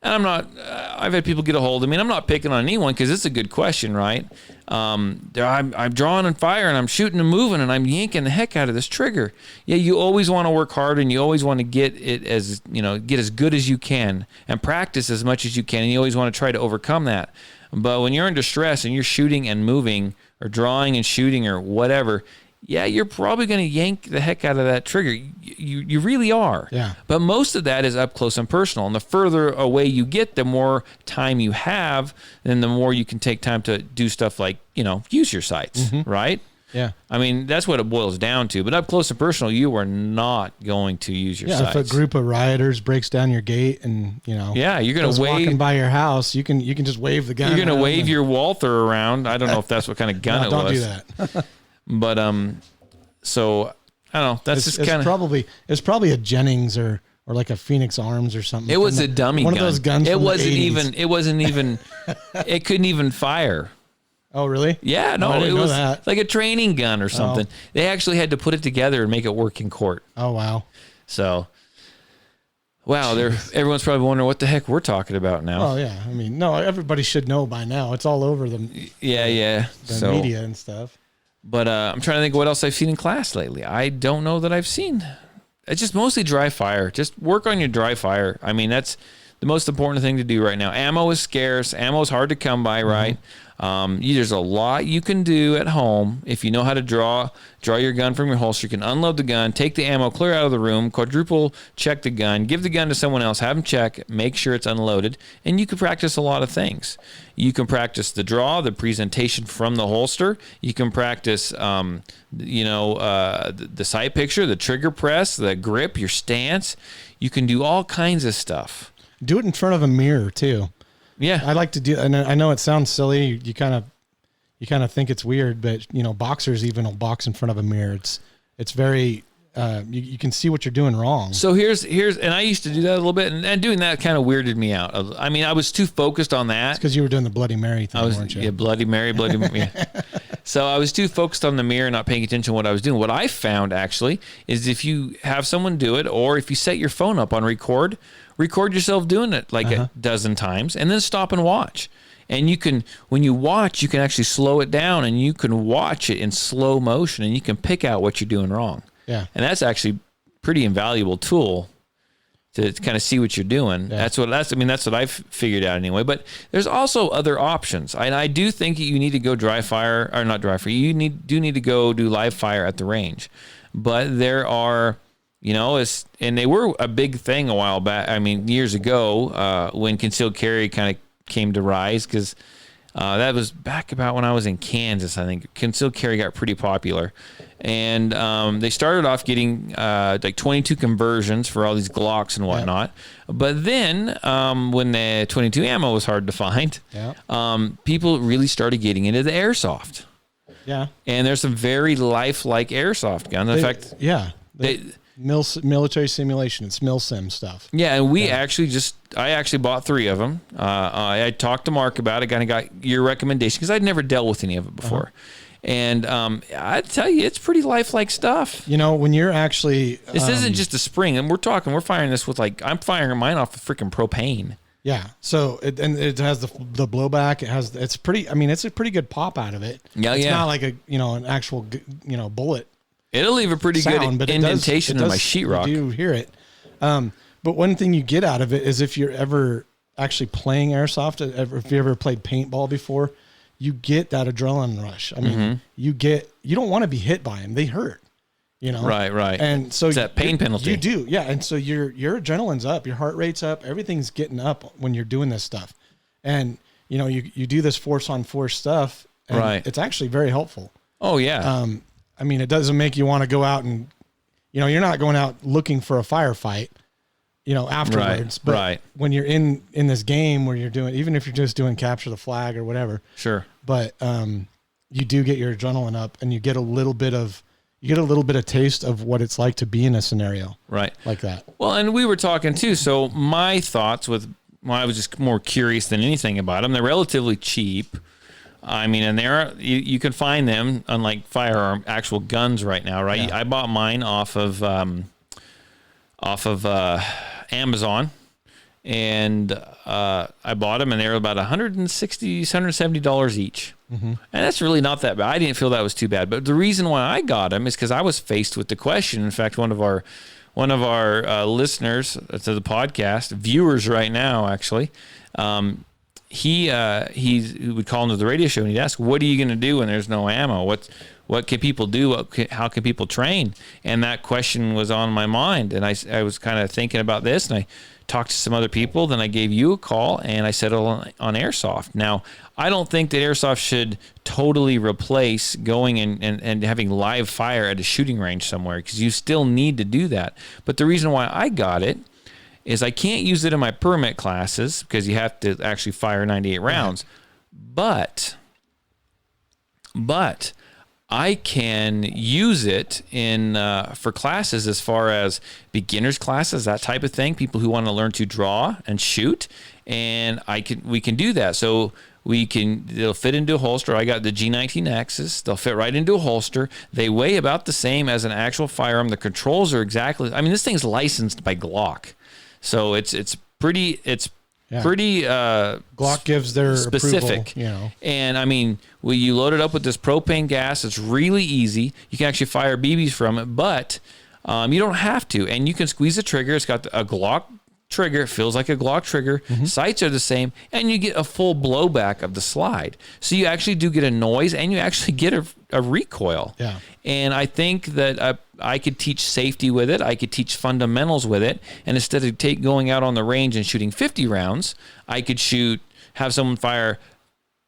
and I'm not, I've had people get a hold of me, and I'm not picking on anyone because it's a good question, right? I'm drawing and firing, and I'm shooting and moving, and I'm yanking the heck out of this trigger. Yeah, you always want to work hard, and you always want to get it as, get as good as you can and practice as much as you can, and you always want to try to overcome that. But when you're under stress and you're shooting and moving or drawing and shooting or whatever, yeah, you're probably going to yank the heck out of that trigger. You really are. Yeah. But most of that is up close and personal. And the further away you get, the more time you have, then the more you can take time to do stuff like, use your sights, right? Yeah. I mean, that's what it boils down to. But up close and personal, you are not going to use your sights. If a group of rioters breaks down your gate and, yeah, you're going to wave. Walking by your house, you can just wave the gun. You're going to wave your Walther around. I don't know if that's what kind of gun it don't was. Don't do that. But so I don't know. That's just kind of it's probably a Jennings or like a Phoenix Arms or something. It was a dummy one gun. One of those guns. It from wasn't the 80s. even. It wasn't even. It couldn't even fire. Oh really? Yeah, no, I didn't it was know that. like a training gun or something. They actually had to put it together and make it work in court. Oh wow. So, wow, everyone's probably wondering what the heck we're talking about now. Oh yeah, I mean, no, everybody should know by now. It's all over the media and stuff. But I'm trying to think of what else I've seen in class lately. I don't know that I've seen. It's just mostly dry fire. Just work on your dry fire. I mean, that's the most important thing to do right now. Ammo is scarce. Ammo is hard to come by, right? There's a lot you can do at home if you know how to draw your gun from your holster. You can unload the gun, take the ammo, clear out of the room, quadruple check the gun, give the gun to someone else, have them check, make sure it's unloaded, and you can practice a lot of things. You can practice the draw, the presentation from the holster. You can practice, the sight picture, the trigger press, the grip, your stance. You can do all kinds of stuff. Do it in front of a mirror too. Yeah, I like to do, and I know it sounds silly. You kind of think it's weird, but boxers even will box in front of a mirror. It's very you can see what you're doing wrong. So here's, and I used to do that a little bit, and doing that kind of weirded me out. I mean, I was too focused on that. Because you were doing the Bloody Mary thing, weren't you? Yeah, Bloody Mary. Yeah. So I was too focused on the mirror, not paying attention to what I was doing. What I found actually is if you have someone do it, or if you set your phone up on record yourself doing it like a dozen times, and then stop and watch. And you can, when you watch, you can actually slow it down, and you can watch it in slow motion, and you can pick out what you're doing wrong. Yeah. And that's actually pretty invaluable tool to kind of see what you're doing. Yeah. That's what I've figured out anyway. But there's also other options. And I do think you need to go dry fire, or not dry fire. You do need to go do live fire at the range. But there are, and they were a big thing a while back. I mean, years ago, when concealed carry kind of came to rise, because that was back about when I was in Kansas, I think. Concealed carry got pretty popular. And they started off getting like 22 conversions for all these Glocks and whatnot. Yep. But then when the 22 ammo was hard to find, people really started getting into the airsoft. Yeah. And there's some very lifelike airsoft guns. In fact, military simulation. It's MilSim stuff. Yeah, and I actually bought 3 of them. I talked to Mark about it, kind of got your recommendation, because I'd never dealt with any of it before. And I tell you, it's pretty lifelike stuff. When you're actually... This isn't just a spring. And we're firing this with I'm firing mine off of freaking propane. Yeah. So, it has the blowback. It's pretty, it's a pretty good pop out of it. Yeah, it's not like an actual, bullet. It'll leave a pretty sound, good indentation in my sheetrock. You do hear it. But one thing you get out of it is if you're ever actually playing airsoft, if you ever played paintball before, you get that adrenaline rush. I mean, you don't want to be hit by them. They hurt, Right. And so it's that pain penalty. You do. Yeah. And so your adrenaline's up, your heart rate's up, everything's getting up when you're doing this stuff. And, you do this force on force stuff. And right. It's actually very helpful. Oh yeah. It doesn't make you want to go out and, you're not going out looking for a firefight, afterwards. Right. But when you're in this game where you're doing, even if you're just doing capture the flag or whatever. Sure. But you do get your adrenaline up, and you get a little bit of taste of what it's like to be in a scenario. Right. Like that. Well, and we were talking too. So my thoughts I was just more curious than anything about them. They're relatively cheap. I mean, and you can find them, unlike actual guns right now, right? Yeah. I bought mine off of Amazon, and I bought them, and they were about $160, $170 each. Mm-hmm. And that's really not that bad. I didn't feel that was too bad. But the reason why I got them is because I was faced with the question. In fact, one of our listeners to the podcast, viewers right now, actually, he would call into the radio show and he'd ask, "What are you going to do when there's no ammo? What can people do? How can people train?" And that question was on my mind. And I was kind of thinking about this, and I talked to some other people. Then I gave you a call, and I settled on airsoft. Now, I don't think that airsoft should totally replace going and having live fire at a shooting range somewhere, because you still need to do that. But the reason why I got it is I can't use it in my permit classes because you have to actually fire 98 rounds. But I can use it in for classes as far as beginners classes, that type of thing, people who want to learn to draw and shoot, and we can do that. So they'll fit into a holster. I got the G19X's. They'll fit right into a holster. They weigh about the same as an actual firearm. The controls are exactly, this thing's licensed by Glock. So it's pretty Glock gives their specific, approval, And you load it up with this propane gas. It's really easy. You can actually fire BBs from it, but you don't have to. And you can squeeze the trigger. It's got a Glock trigger. It feels like a Glock trigger. Mm-hmm. Sights are the same, and you get a full blowback of the slide. So you actually do get a noise, and you actually get a recoil. Yeah. And I think that I could teach safety with it. I could teach fundamentals with it. And instead of going out on the range and shooting 50 rounds, I could have someone fire,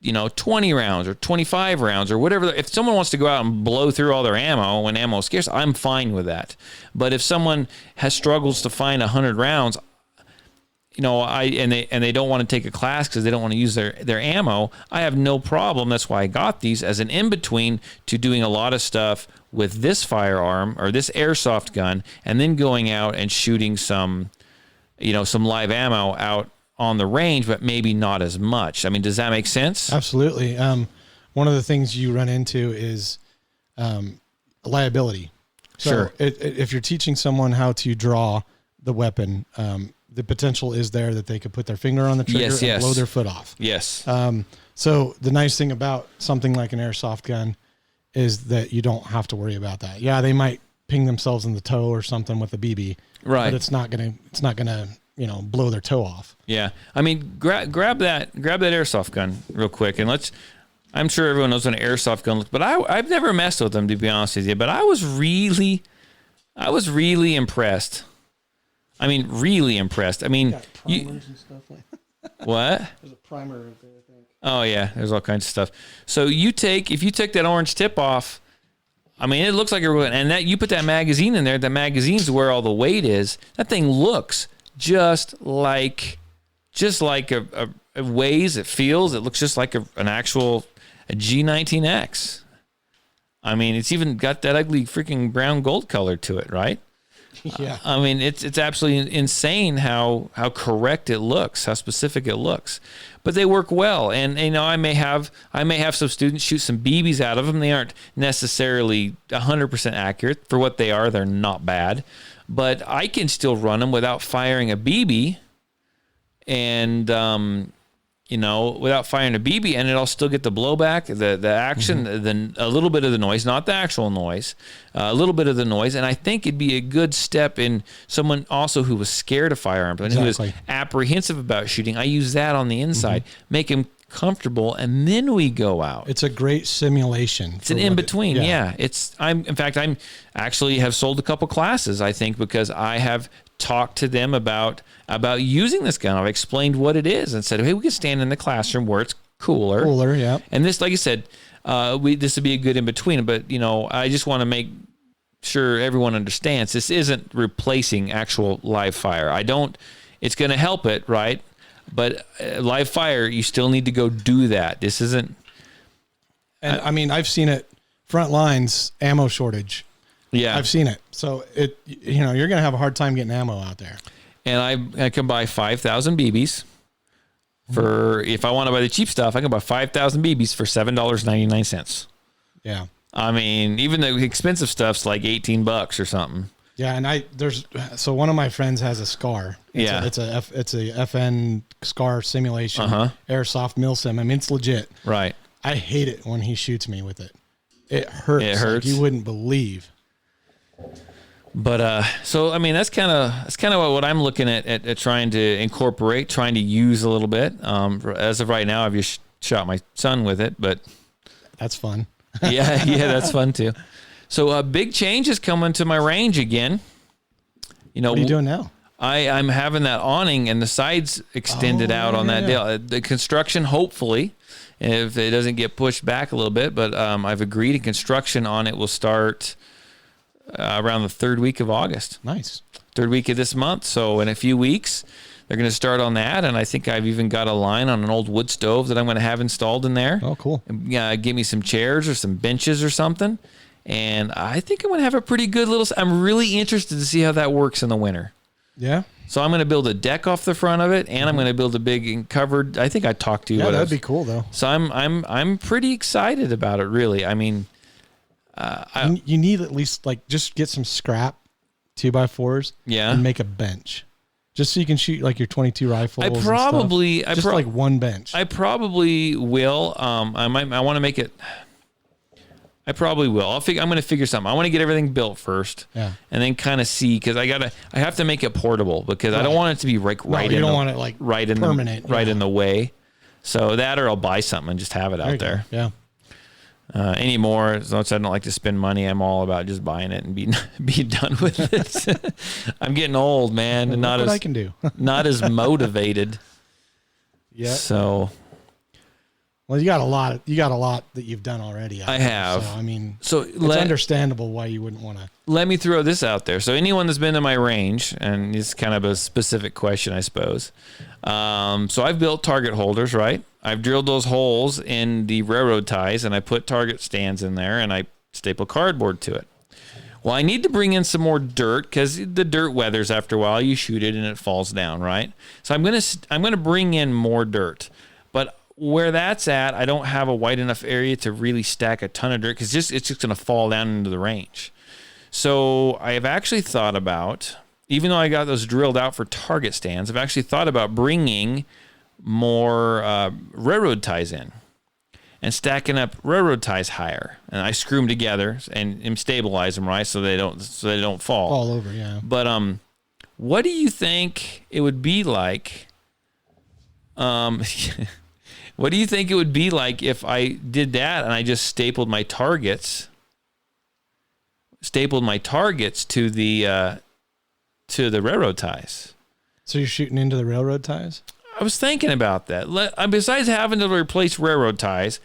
20 rounds or 25 rounds or whatever. If someone wants to go out and blow through all their ammo when ammo is scarce, I'm fine with that. But if someone struggles to find 100 rounds, they don't want to take a class because they don't want to use their ammo, I have no problem. That's why I got these as an in-between to doing a lot of stuff with this firearm or this airsoft gun, and then going out and shooting some live ammo out on the range, but maybe not as much. I mean, does that make sense? Absolutely. One of the things you run into is liability. So Sure. If you're teaching someone how to draw the weapon, the potential is there that they could put their finger on the trigger and blow their foot off. Yes. So the nice thing about something like an airsoft gun is that you don't have to worry about that. Yeah, they might ping themselves in the toe or something with a BB, Right. but it's not gonna blow their toe off. Yeah. I mean, grab that airsoft gun real quick, and I'm sure everyone knows what an airsoft gun looks, but I've never messed with them, to be honest with you, but I was really impressed. I mean, really impressed. I mean, Primers and stuff like that. what? There's a primer right there, I think. Oh yeah, there's all kinds of stuff. So if you take that orange tip off, I mean, it looks like a real, and that you put that magazine in there, the magazine's where all the weight is. That thing looks just like a weighs, it feels, it looks just like an actual G19X. I mean, it's even got that ugly freaking brown gold color to it, right? Yeah. I mean, it's absolutely insane how correct it looks, how specific it looks. But they work well, and I may have some students shoot some BBs out of them. They aren't necessarily 100% accurate for what they are. They're not bad, but I can still run them without firing a BB, and without firing a BB, and it'll still get the blowback, the action, a little bit of the noise, not the actual noise, a little bit of the noise. And I think it'd be a good step in someone also who was scared of firearms and who was apprehensive about shooting. I use that on the inside, make him comfortable, and then we go out. It's a great simulation. It's an in-between. Yeah. I'm actually have sold a couple classes, I think, because I have talked to them about using this gun. I've explained what it is and said, hey, we can stand in the classroom where it's cooler. Yeah. And this, like I said, this would be a good in-between, but I just want to make sure everyone understands this isn't replacing actual live fire. It's going to help it, right? But live fire, you still need to go do that. This isn't. And I mean, I've seen it, front lines, ammo shortage. Yeah. I've seen it. So you're going to have a hard time getting ammo out there. And I can buy 5,000 BBs for, if I want to buy the cheap stuff, I can buy 5,000 BBs for $7.99. Yeah. I mean, even the expensive stuff's like $18 or something. Yeah. And so one of my friends has a SCAR. It's a FN SCAR simulation, airsoft mil sim. I mean, it's legit. Right. I hate it when he shoots me with it. It hurts. It hurts. Like you wouldn't believe. But so I mean that's kind of what I'm looking at trying to incorporate, trying to use a little bit. As of right now, I've just shot my son with it, but that's fun. yeah, that's fun too. So a big change is coming to my range again. What are you doing now? I'm having that awning and the sides extended out on that deal. The construction, hopefully, if it doesn't get pushed back a little bit, but I've agreed. Construction on it will start around the third week of August. Nice. Third week of this month. So in a few weeks, they're going to start on that. And I think I've even got a line on an old wood stove that I'm going to have installed in there. Oh, cool. Give me some chairs or some benches or something. And I think I'm going to have a pretty good I'm really interested to see how that works in the winter. Yeah. So I'm going to build a deck off the front of it, and I'm going to build a big covered. I think I talked to you. Yeah, that'd be cool though. So I'm pretty excited about it. Really, I mean, you need at least just get some scrap 2x4s. Yeah. And make a bench, just so you can shoot like your 22 rifles. I probably like one bench. I probably will. I want to make it. I probably will. I'm going to figure something. I want to get everything built first, and then kind of see, because I have to make it portable, because I don't want it to be right in the way. So that, or I'll buy something and just have it out there. Yeah. Anymore, as much as I don't like to spend money, I'm all about just buying it and being done with it. I'm getting old, man, and I can do. not as motivated. Yeah. So. Well, you got a lot. You got a lot that you've done already. I have. So, I mean, So it's understandable why you wouldn't want to. let me throw this out there. So anyone that's been to my range, and it's kind of a specific question, I suppose. So I've built target holders, right? I've drilled those holes in the railroad ties, and I put target stands in there, and I staple cardboard to it. Well, I need to bring in some more dirt because the dirt weathers after a while. You shoot it and it falls down, right? So I'm gonna bring in more dirt, but where that's at, I don't have a wide enough area to really stack a ton of dirt because it's just gonna fall down into the range. So I have actually thought about, even though I got those drilled out for target stands, I've actually thought about bringing more railroad ties in and stacking up railroad ties higher, and I screw them together and stabilize them, right, so they don't fall All over, yeah. But what do you think it would be like? What do you think it would be like if I did that and I just stapled my targets to the railroad ties? So you're shooting into the railroad ties? I was thinking about that. Besides having to replace railroad ties,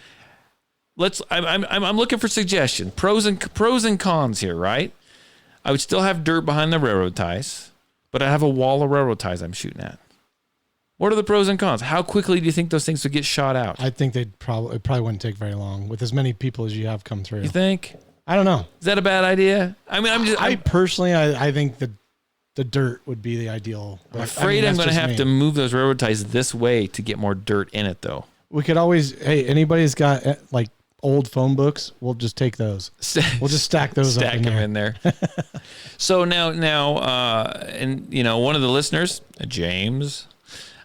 I'm looking for suggestions, pros and cons here, right? I would still have dirt behind the railroad ties, but I have a wall of railroad ties I'm shooting at. What are the pros and cons? How quickly do you think those things would get shot out? I think it probably wouldn't take very long with as many people as you have come through. You think? I don't know. Is that a bad idea? I mean, I personally think the dirt would be the ideal. I'm afraid I'm going to have to move those railroad ties this way to get more dirt in it, though. We could always, hey, anybody's got like old phone books, we'll just take those. We'll just stack those up in there. So now, and you know, one of the listeners, James,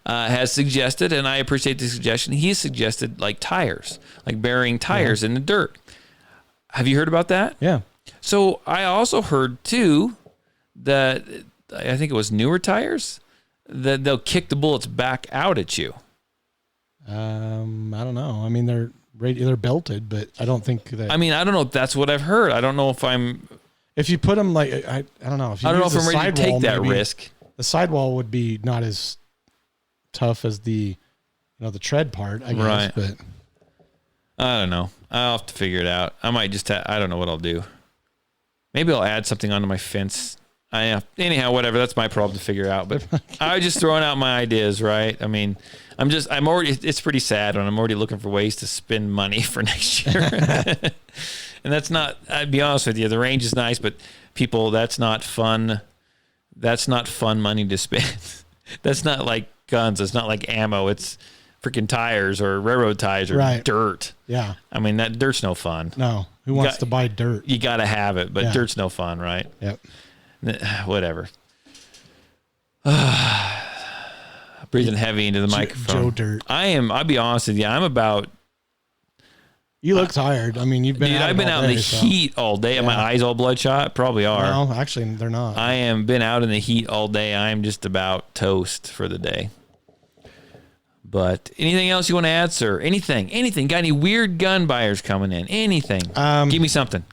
has suggested, and I appreciate the suggestion. He suggested like tires, like burying tires in the dirt. Have you heard about that? Yeah. So I also heard too that I think it was newer tires that they'll kick the bullets back out at you. I don't know. I mean, they're belted, but I don't think that. I mean, I don't know if that's what I've heard. I don't know if if you put them like I don't know. If you I don't know use if I'm the ready to take sidewall, that maybe risk. The sidewall would be not as tough as the the tread part, I guess. Right. But I don't know. I'll have to figure it out. I might just I don't know what I'll do. Maybe I'll add something onto my fence. Anyhow, whatever. That's my problem to figure out. But I was just throwing out my ideas, right? I mean, I'm already. It's pretty sad when I'm already looking for ways to spend money for next year. And that's not. I'd be honest with you. The range is nice, but people, that's not fun. That's not fun money to spend. That's not like guns. It's not like ammo. It's freaking tires or railroad ties or dirt. Yeah. I mean, that dirt's no fun. No. Who wants to buy dirt? You got to have it, but dirt's no fun, right? Yep. Whatever. Breathing heavy into the microphone. Joe Dirt. I'll be honest with you. I'm about. You look tired. I mean, you've been. Dude, I've been out in the heat all day. And my eyes all bloodshot? Probably are. No, actually, they're not. I am been out in the heat all day. I'm just about toast for the day. But anything else you want to add, sir? Anything? Got any weird gun buyers coming in? Anything? Give me something.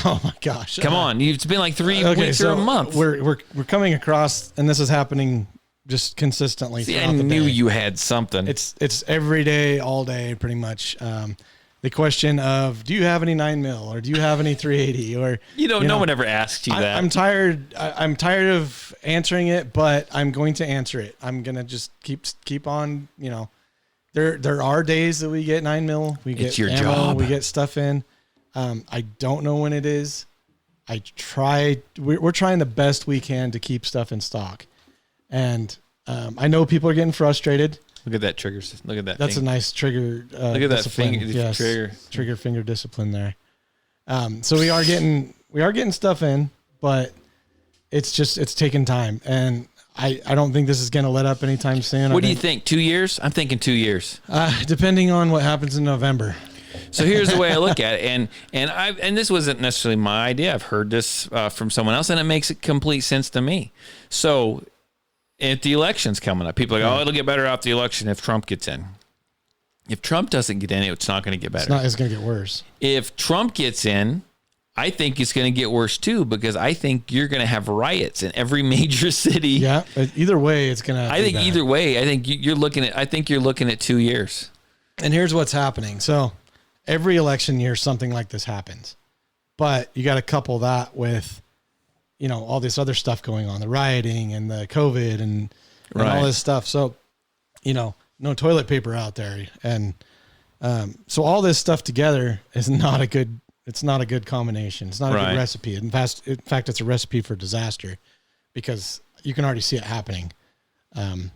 Oh my gosh! Come on! It's been like 3 weeks or a month. We're coming across, and this is happening just consistently. See, I knew you had something. It's every day, all day, pretty much. The question of, do you have any 9mm or do you have any 380 or no one ever asks you that. I'm tired. I'm tired of answering it, but I'm going to answer it. I'm gonna just keep on. There are days that we get 9mm. We get your ammo, job. We get stuff in. I don't know when it is. We're trying the best we can to keep stuff in stock. And I know people are getting frustrated. Look at that trigger. Look at that. That's a nice trigger. Look at that finger. Yes, trigger finger discipline there. So we are getting stuff in, but it's taking time. And I don't think this is going to let up anytime soon. What do you think? 2 years? I'm thinking 2 years. Depending on what happens in November. So here's the way I look at it, and this wasn't necessarily my idea. I've heard this from someone else, and it makes complete sense to me. So, if the election's coming up, people are like, it'll get better after the election if Trump gets in. If Trump doesn't get in, it's not going to get better. It's going to get worse. If Trump gets in, I think it's going to get worse too, because I think you're going to have riots in every major city. Yeah. Either way, it's going to. Either way, I think you're looking at 2 years. And here's what's happening. So every election year, something like this happens, but you got to couple that with, all this other stuff going on, the rioting and the COVID and all this stuff. So, no toilet paper out there. And so all this stuff together is not a good, it's not a good combination. It's not a good recipe. In fact, it's a recipe for disaster because you can already see it happening. And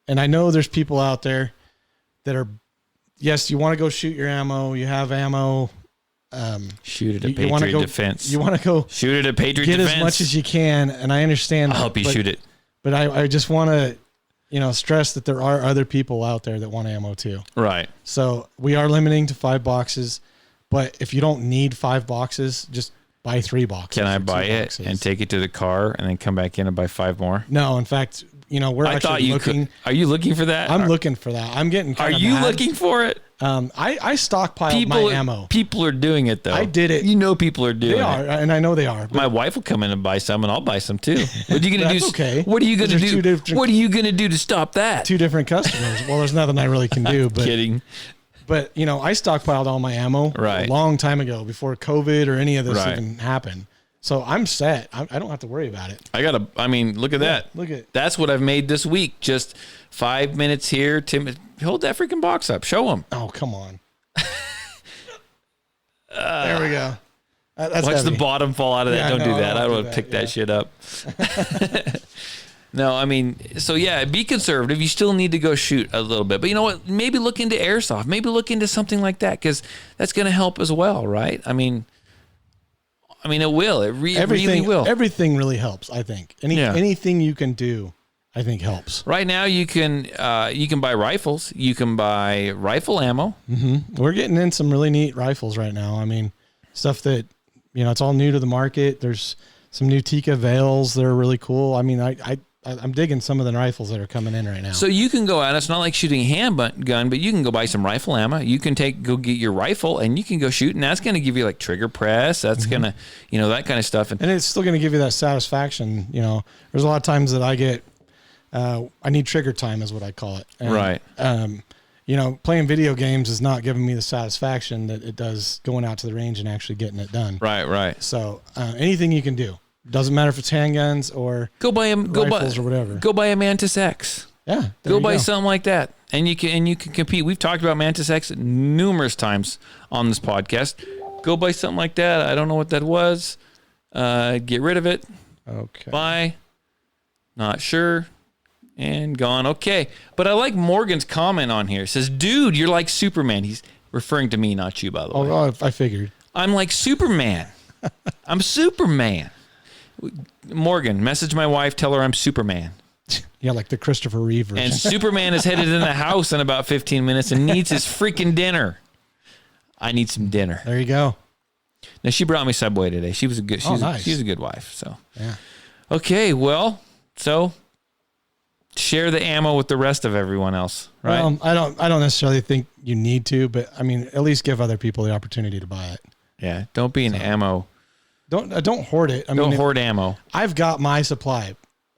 I know there's people out there that are, yes, you want to go shoot your ammo. You have ammo. Shoot it at Patriot Defense. You want to go shoot it at Patriot Defense. Get as much as you can. And I understand I'll help you shoot it. But I just want to, stress that there are other people out there that want ammo too. Right. So we are limiting to 5 boxes, but if you don't need 5 boxes, just buy 3 boxes. Can I buy it and take it to the car and then come back in and buy 5 more? No, in fact, we're actually looking. Are you looking for that? I'm looking for that. I'm getting kind of mad. Are you looking for it? I stockpiled my ammo. People are doing it though. I did it. People are doing it. They are, and I know they are. My wife will come in and buy some, and I'll buy some too. What are you going to do? Okay. What are you going to do? What are you going to do to stop that? 2 different customers. Well, there's nothing I really can do. But kidding. But I stockpiled all my ammo a long time ago before COVID or any of this even happened. So I'm set. I don't have to worry about it. Look at that. Look at that's what I've made this week. Just 5 minutes here. Tim, hold that freaking box up. Show them. Oh, come on. There we go. That's watch heavy. the bottom fall out of that. Yeah, Don't do that. I don't want do to pick that that shit up. No, so yeah, be conservative. You still need to go shoot a little bit. But you know what? Maybe look into airsoft. Maybe look into something like that because that's going to help as well, right? I mean, it will. It really will. Everything really helps, I think. Anything you can do, I think helps. Right now, you can buy rifles. You can buy rifle ammo. Mm-hmm. We're getting in some really neat rifles right now. Stuff that, it's all new to the market. There's some new Tika Veils that are really cool. I'm digging some of the rifles that are coming in right now. So you can go out. It's not like shooting a handgun, but you can go buy some rifle ammo. You can go get your rifle and you can go shoot, and that's going to give you like trigger press. That's going to, that kind of stuff. And it's still going to give you that satisfaction. There's a lot of times that I get, I need trigger time is what I call it. And, right. Playing video games is not giving me the satisfaction that it does going out to the range and actually getting it done. Right. So anything you can do. Doesn't matter if it's handguns or rifles or whatever. Go buy a Mantis X. Yeah. Go buy something like that. And you can compete. We've talked about Mantis X numerous times on this podcast. Go buy something like that. I don't know what that was. Get rid of it. Okay. Buy. Not sure. And gone. Okay. But I like Morgan's comment on here. It says, dude, you're like Superman. He's referring to me, not you, by the way. Oh, I figured. I'm like Superman. I'm Superman. Morgan, message my wife, tell her I'm Superman. Yeah, like the Christopher Reeve version. And Superman is headed in the house in about 15 minutes and needs his freaking dinner. I need some dinner. There you go. Now, she brought me Subway today. She was a good, nice. She's a good wife. So, yeah. Okay, well, so share the ammo with the rest of everyone else, right? Well, I don't necessarily think you need to, but at least give other people the opportunity to buy it. Yeah, don't be an ammo. Don't hoard it. Don't hoard ammo. I've got my supply.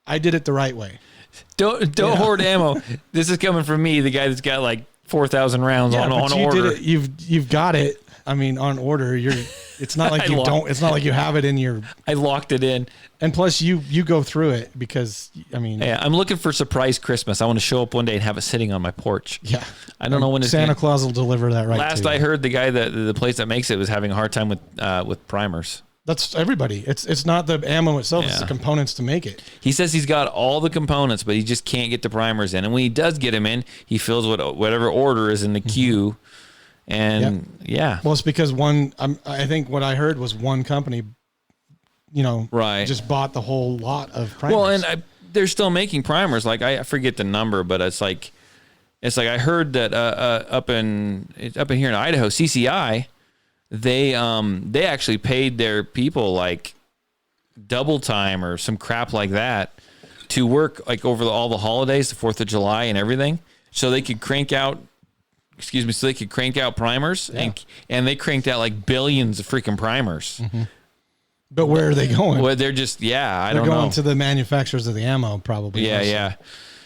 I did it the right way. Don't hoard ammo. This is coming from me, the guy that's got like 4,000 rounds on order. Did it, you've got it. On order. It's not like you don't. It's not like you have it in your. I locked it in. And plus, you go through it because Yeah, I'm looking for surprise Christmas. I want to show up one day and have it sitting on my porch. Yeah, I don't know when Santa Claus will deliver that right. Last I heard, the guy the place that makes it was having a hard time with primers. That's everybody. It's not the ammo itself. It's the components to make it. He says he's got all the components, but he just can't get the primers in. And when he does get them in, he fills whatever order is in the queue. And well, it's because I think what I heard was one company, just bought the whole lot of primers. Well, and they're still making primers. Like I forget the number, but it's like I heard that up in here in Idaho, CCI. They actually paid their people like double time or some crap like that to work like over all the holidays, the 4th of July and everything, so they could crank out primers and they cranked out like billions of freaking primers. Mm-hmm. But where are they going? Well, they're just I don't know. They're going to the manufacturers of the ammo probably. Yeah.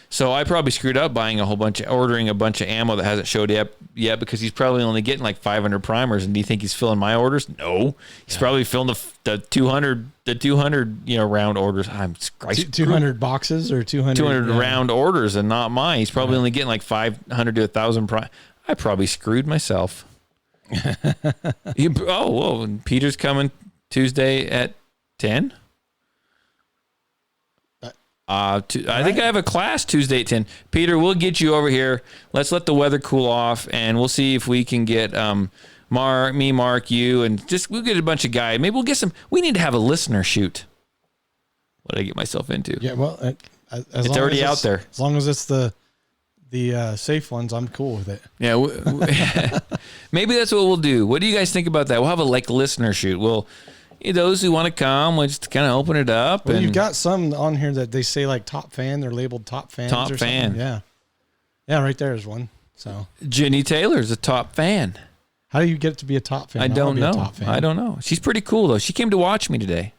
So I probably screwed up ordering a bunch of ammo that hasn't showed up yet because he's probably only getting like 500 primers. And do you think he's filling my orders? No, he's probably filling the 200 round orders. 200 boxes or 200 round orders and not mine. He's probably only getting like 500 to 1,000 I probably screwed myself. And Peter's coming Tuesday at 10. I think I have a class Tuesday at 10. Peter, we'll get you over here. Let's let the weather cool off, and we'll see if we can get Mark, you, and we'll get a bunch of guys. Maybe we'll get some. We need to have a listener shoot. What did I get myself into? Yeah, well, it's already out there. As long as it's the safe ones, I'm cool with it. Yeah, maybe that's what we'll do. What do you guys think about that? We'll have a listener shoot. Those who want to come, we'll just kind of open it up. Well, you've got some on here that they say like top fan. They're labeled top fans. Top or fan. Something. Yeah, right there is one. So Jenny Taylor's a top fan. How do you get to be a top fan? I don't know. She's pretty cool though. She came to watch me today.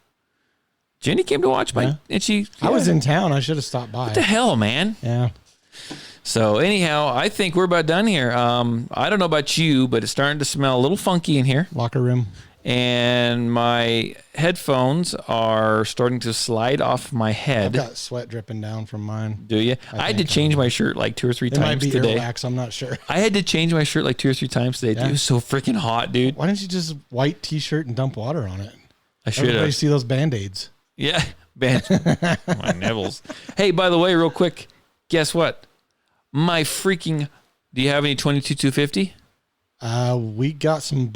Jenny came to watch me, and I was in town. I should have stopped by. What the hell, man? Yeah. So anyhow, I think we're about done here. I don't know about you, but it's starting to smell a little funky in here. Locker room. And my headphones are starting to slide off my head. I've got sweat dripping down from mine. Do you? I had to change my shirt like 2 or 3 times might be today. Earwax, I'm not sure. I had to change my shirt like 2 or 3 times today. Dude, it was so freaking hot, dude. Why didn't you just white T-shirt and dump water on it? I should have. Everybody see those Band-Aids. Yeah, my nibbles. Hey, by the way, real quick, guess what? Do you have any 22-250? We got some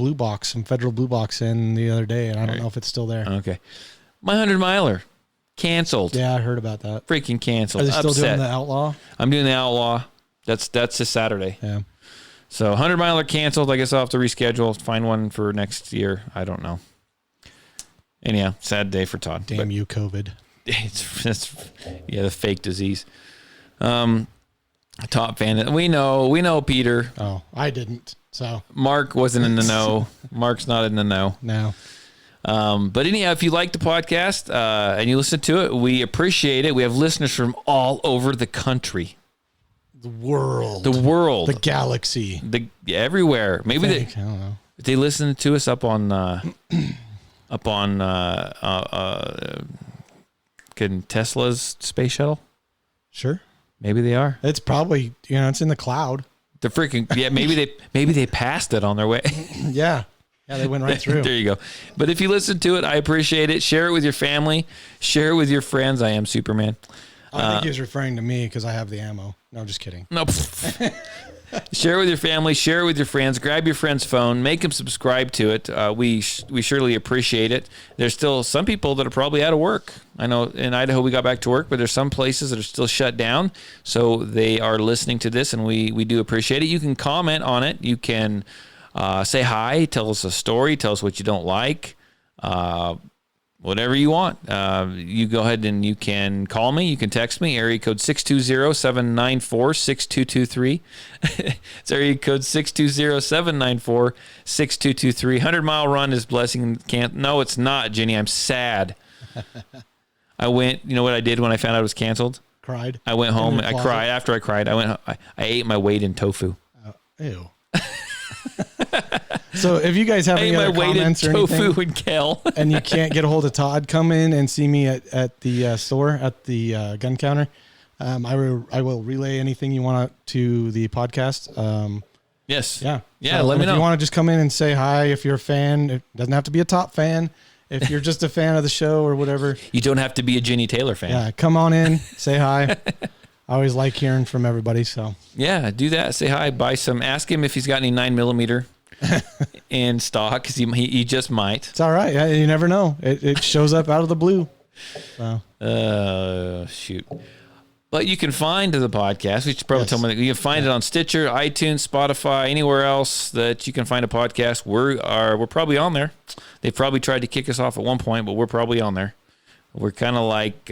federal blue box in the other day, and I don't know if it's still there. Okay. My 100-miler canceled. Yeah, I heard about that. Freaking canceled. Are they still Upset. doing the Outlaw? I'm doing the Outlaw. That's this Saturday. Yeah. So 100-miler canceled. I guess I'll have to reschedule, find one for next year. I don't know. Anyhow, sad day for Todd. Damn you, COVID. The fake disease. Top fan. We know Peter. Oh, I didn't. So Mark wasn't in the know. Mark's not in the know. No. But anyhow, if you like the podcast and you listen to it, we appreciate it. We have listeners from all over the country. The world. The galaxy. Everywhere. Maybe I don't know. They listen to us up on Tesla's space shuttle. Sure. Maybe they are. It's probably, it's in the cloud. The freaking maybe they passed it on their way. Yeah, they went right through. There you go. But if you listen to it, I appreciate it. Share it with your family. Share it with your friends. I am Superman. I think he was referring to me because I have the ammo. No, just kidding. No. Share it with your family. Share it with your friends. Grab your friend's phone. Make them subscribe to it. We surely appreciate it. There's still some people that are probably out of work. I know in Idaho we got back to work, but there's some places that are still shut down. So they are listening to this, and we do appreciate it. You can comment on it. You can say hi. Tell us a story. Tell us what you don't like. Whatever you want. You go ahead and you can call me. You can text me. Area code 620-794-6223. It's area code 620-794-6223. 100-mile run is blessing. No, it's not, Jenny. I'm sad. I went, you know what I did when I found out it was canceled? Cried. I went home. I cried. After I cried, I ate my weight in tofu. Ew. So if you guys have any other comments or anything, tofu and kale, and you can't get a hold of Todd, come in and see me at the store at the gun counter. I will relay anything you want to the podcast. Yes. Yeah. Yeah. So, let me know. If you want to just come in and say hi, if you're a fan, it doesn't have to be a top fan. If you're just a fan of the show or whatever, you don't have to be a Jenny Taylor fan. Yeah. Come on in, say hi. I always like hearing from everybody. So yeah, do that. Say hi. Buy some. Ask him if he's got any 9mm in stock, because he just might. It's all right. You never know. It shows up out of the blue. So. Shoot. But you can find the podcast. We should probably tell them. You can find it on Stitcher, iTunes, Spotify, anywhere else that you can find a podcast. We're probably on there. They've probably tried to kick us off at one point, but we're probably on there. We're kind of like.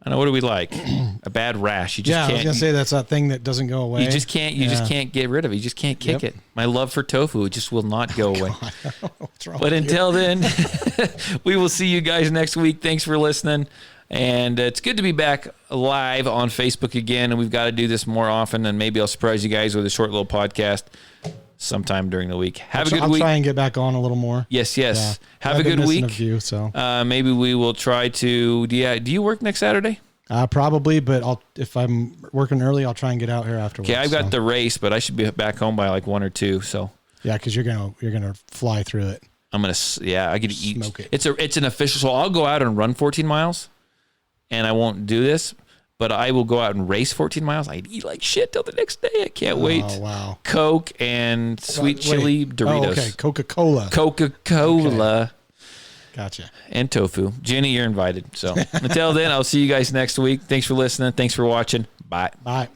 I don't know, what do we like? A bad rash. You just can't. I was gonna say that's that thing that doesn't go away. You just can't. You just can't get rid of it. You just can't kick it. My love for tofu just will not go away. What's wrong but with until then, we will see you guys next week. Thanks for listening, And it's good to be back live on Facebook again, and we've got to do this more often, and maybe I'll surprise you guys with a short little podcast sometime during the week. Have a good week. I'll try and get back on a little more. Yes. Yeah. Have a good week. A few, so. Maybe we will try to. Do you work next Saturday? Probably, but if I'm working early, I'll try and get out here afterwards. Okay, I've got the race, but I should be back home by like 1 or 2. So yeah, because you're gonna fly through it. I'm gonna I get to eat. Smoke it. It's an official. So I'll go out and run 14 miles, and I won't do this, but I will go out and race 14 miles. I'd eat like shit till the next day. I can't wait. Oh wow! Coke and sweet chili Doritos. Oh, okay, Coca-Cola. Coca-Cola. Okay. Gotcha. And tofu. Jenny, you're invited. So until then, I'll see you guys next week. Thanks for listening. Thanks for watching. Bye. Bye.